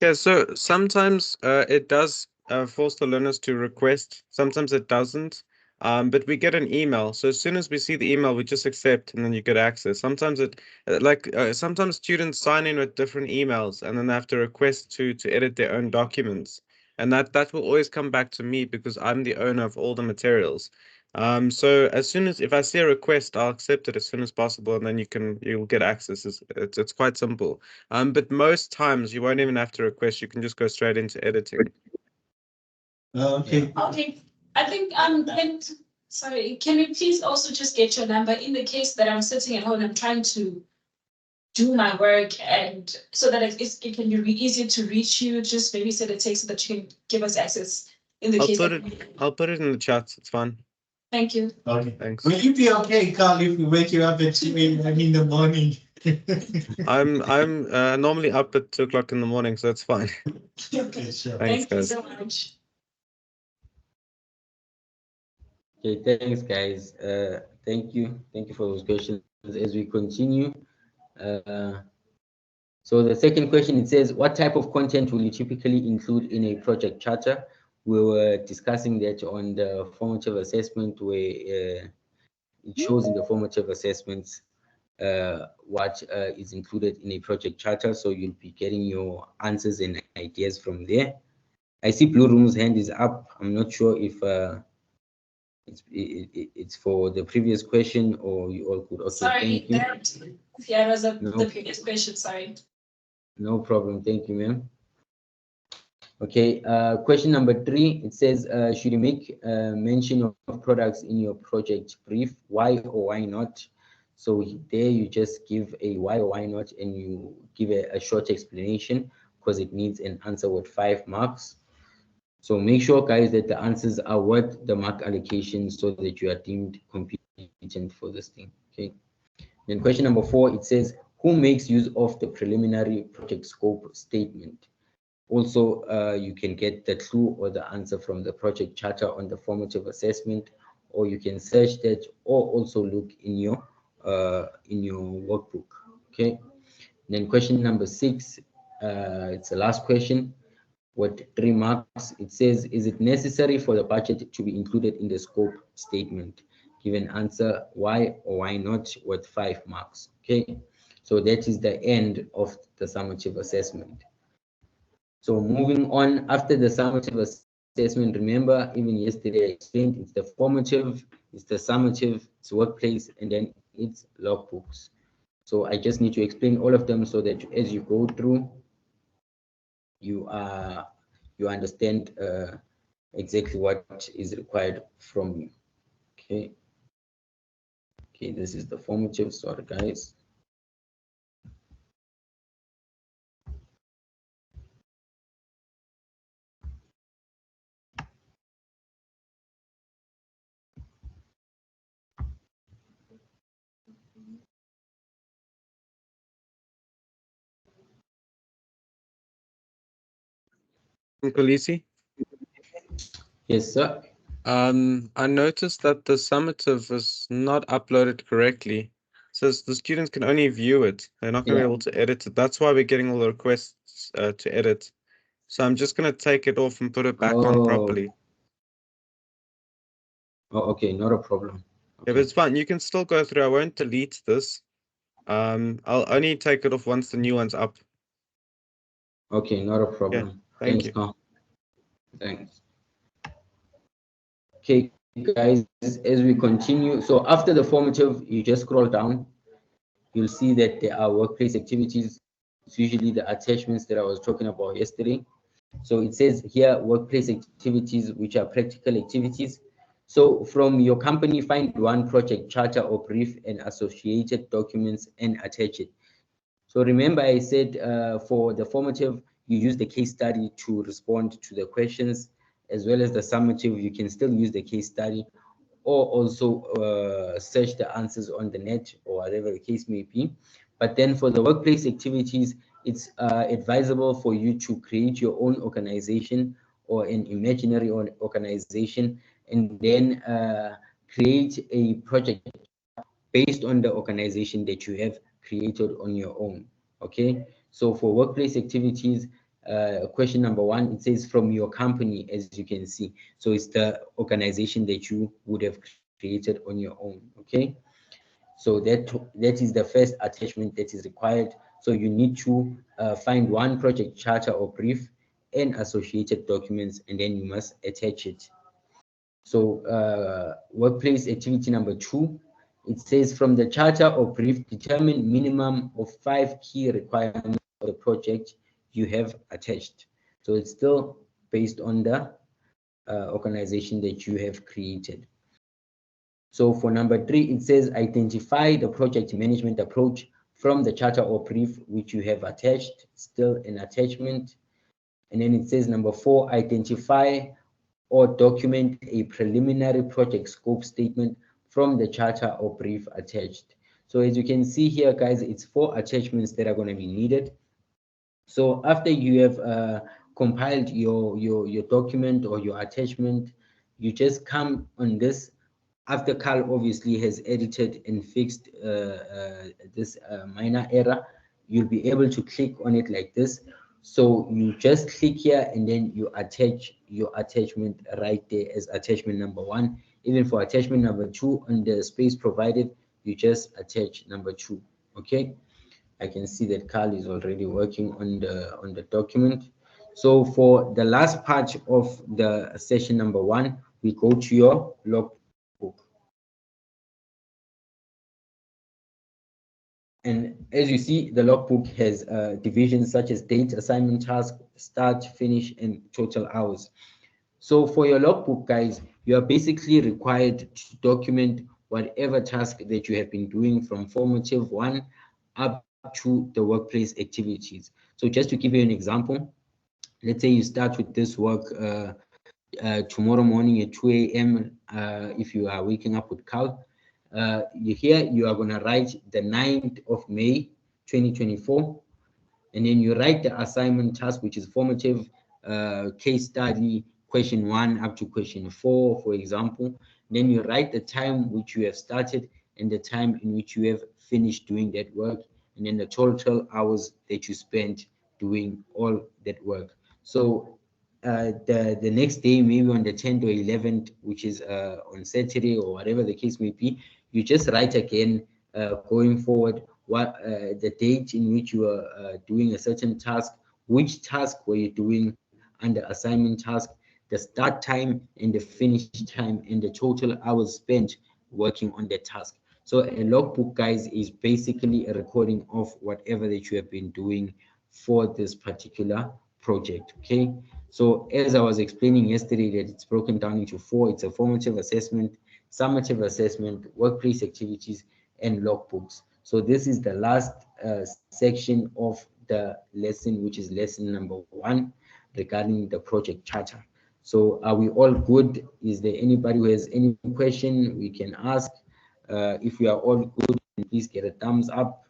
Yeah, so sometimes it does force the learners to request. Sometimes it doesn't. But we get an email. So as soon as we see the email, we just accept and then you get access. Sometimes sometimes students sign in with different emails and then they have to request to edit their own documents. And that will always come back to me because I'm the owner of all the materials. So as soon as if I see a request, I'll accept it as soon as possible, and then you'll get access. It's quite simple. But most times you won't even have to request. You can just go straight into editing. Okay. Okay, I think sorry, can we please also just get your number in the case that I'm sitting at home and trying to do my work, and so that it can be easier to reach you, just maybe send a text so that you can give us access in the case I'll put it in the chat. It's fine. Thank you. Okay. Thanks. Will you be okay, Carl, if we wake you up at 2 a.m. in the morning? I'm normally up at 2 o'clock in the morning, so it's fine. Okay, sure. Thanks, Thank you guys. so much. Okay, thanks, guys. Thank you for those questions. As we continue, so the second question, it says, what type of content will you typically include in a project charter? We were discussing that on the formative assessment, where it shows in the formative assessments what is included in a project charter. So you'll be getting your answers and ideas from there. I see Blue Room's hand is up. I'm not sure if it's for the previous question or you all could. Okay, Sorry, thank you. Yeah, was the previous question. Sorry. No problem. Thank you, ma'am. Okay, question number 3, it says, should you make mention of products in your project brief? Why or why not? So there you just give a why or why not, and you give a short explanation because it needs an answer with 5 marks. So make sure, guys, that the answers are worth the mark allocation so that you are deemed competent for this thing. Okay. Then question number 4, it says, who makes use of the preliminary project scope statement? Also, you can get the clue or the answer from the project charter on the formative assessment, or you can search that, or also look in your workbook. Okay. Then question number 6, it's the last question with 3 marks. It says, is it necessary for the budget to be included in the scope statement? Give an answer why or why not with 5 marks. Okay. So that is the end of the summative assessment. So moving on, after the summative assessment, remember, even yesterday I explained, it's the formative, it's the summative, it's workplace, and then it's logbooks. So I just need to explain all of them so that as you go through, you understand exactly what is required from you. Okay. Okay, this is the formative. Sorry, guys. Kolisi? Yes, sir. I noticed that the summative is not uploaded correctly. It says the students can only view it. They're not going to be able to edit it. That's why we're getting all the requests to edit. So I'm just going to take it off and put it back on properly. Oh, okay, not a problem. Yeah, but it's fine. You can still go through. I won't delete this. I'll only take it off once the new one's up. Okay, not a problem. Yeah, thank you. Carl. Thanks. Okay, guys, as we continue, so after the formative, you just scroll down. You'll see that there are workplace activities. It's usually the attachments that I was talking about yesterday. So it says here, workplace activities, which are practical activities. So from your company, find one project charter or brief and associated documents and attach it. So remember I said for the formative, you use the case study to respond to the questions, as well as the summative, you can still use the case study or also search the answers on the net or whatever the case may be. But then for the workplace activities, it's advisable for you to create your own organization or an imaginary organization, and then create a project based on the organization that you have created on your own. Okay, so for workplace activities, question number 1, it says from your company, as you can see. So it's the organization that you would have created on your own. Okay, so that is the first attachment that is required. So you need to find one project charter or brief and associated documents, and then you must attach it. So workplace activity number 2, it says from the charter or brief, determine minimum of 5 key requirements for the project you have attached. So it's still based on the organization that you have created. So for number 3, it says identify the project management approach from the charter or brief which you have attached, still an attachment. And then it says number 4, identify or document a preliminary project scope statement from the charter or brief attached. So as you can see here, guys, it's 4 attachments that are going to be needed. So after you have compiled your document or your attachment, you just come on this. After Carl obviously has edited and fixed this minor error, you'll be able to click on it like this. So you just click here and then you attach your attachment right there as attachment number 1. Even for attachment number 2, on the space provided, you just attach number 2. Okay, I can see that Carl is already working on the document. So for the last part of the session number 1, we go to your logbook. And as you see, the logbook has divisions such as date, assignment, task, start, finish, and total hours. So for your logbook, guys, you are basically required to document whatever task that you have been doing from formative 1 up to the workplace activities. So just to give you an example, let's say you start with this work tomorrow morning at 2 a.m. If you are waking up with Carl, you are going to write the 9th of May 2024, and then you write the assignment task, which is formative case study question 1 up to question 4, for example. Then you write the time which you have started and the time in which you have finished doing that work, and then the total hours that you spent doing all that work. So the next day, maybe on the 10th or 11th, which is on Saturday or whatever the case may be, you just write again going forward what the date in which you are doing a certain task, which task were you doing under assignment task, the start time and the finish time, and the total hours spent working on the task. So a logbook, guys, is basically a recording of whatever that you have been doing for this particular project. Okay, so as I was explaining yesterday, that it's broken down into 4. It's a formative assessment, summative assessment, workplace activities, and logbooks. So this is the last section of the lesson, which is lesson number 1 regarding the project charter. So are we all good? Is there anybody who has any question we can ask? If we are all good, please get a thumbs up.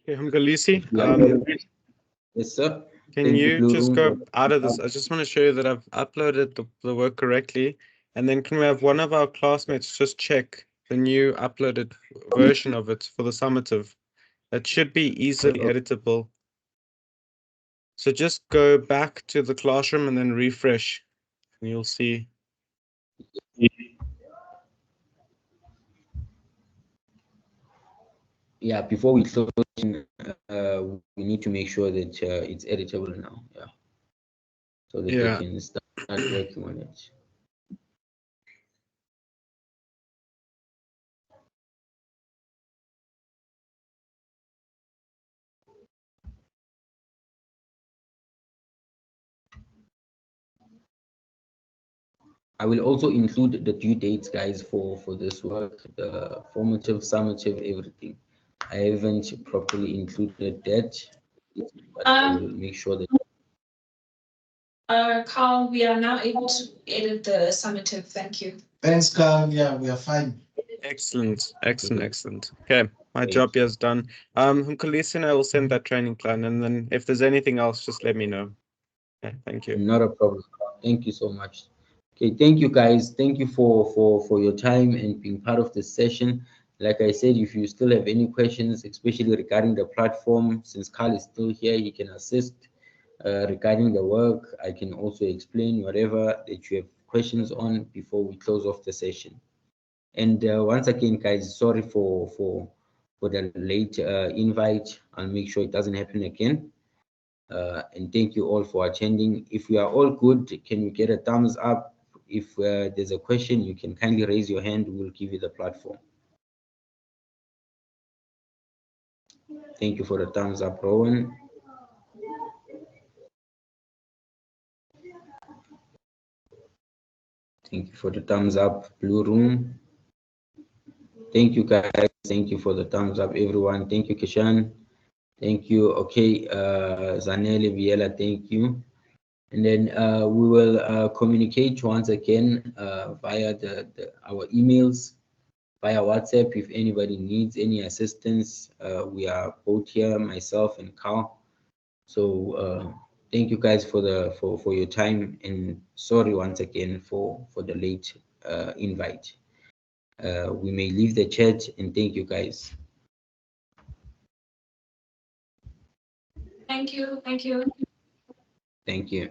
Okay, Mgalisi, Yes, sir. can Thank you Blue just Room. go out of this? I just want to show you that I've uploaded the work correctly. And then can we have one of our classmates just check the new uploaded version of it for the summative? That should be easily editable. So just go back to the classroom and then refresh, and you'll see. Yeah, before we close, we need to make sure that it's editable now. Yeah, so that we can start working on it. I will also include the due dates, guys, for this work, the formative, summative, everything. I haven't properly included that, but I will make sure that. Carl, we are now able to edit the summative. Thank you. Thanks, Carl. Yeah, we are fine. Excellent, excellent, excellent. Okay, my Great. job here is done. Khaleesi and I will send that training plan, and then if there's anything else, just let me know. Okay, thank you. Not a problem. Thank you so much. Okay, thank you guys. Thank you for your time and being part of this session. Like I said, if you still have any questions, especially regarding the platform, since Carl is still here, he can assist. Regarding the work, I can also explain whatever that you have questions on before we close off the session. And once again, guys, sorry for the late invite. I'll make sure it doesn't happen again. And thank you all for attending. If we are all good, can you get a thumbs up? If there's a question, you can kindly raise your hand. We'll give you the platform. Thank you for the thumbs up, Rowan. Thank you for the thumbs up, Blue Room. Thank you, guys. Thank you for the thumbs up, everyone. Thank you, Kishan. Thank you. Okay, Zanele Biela, thank you. And then we will communicate once again via our emails, via WhatsApp. If anybody needs any assistance, we are both here, myself and Carl. So thank you guys for your time, and sorry once again for the late invite. We may leave the chat, and thank you guys. Thank you. Thank you. Thank you.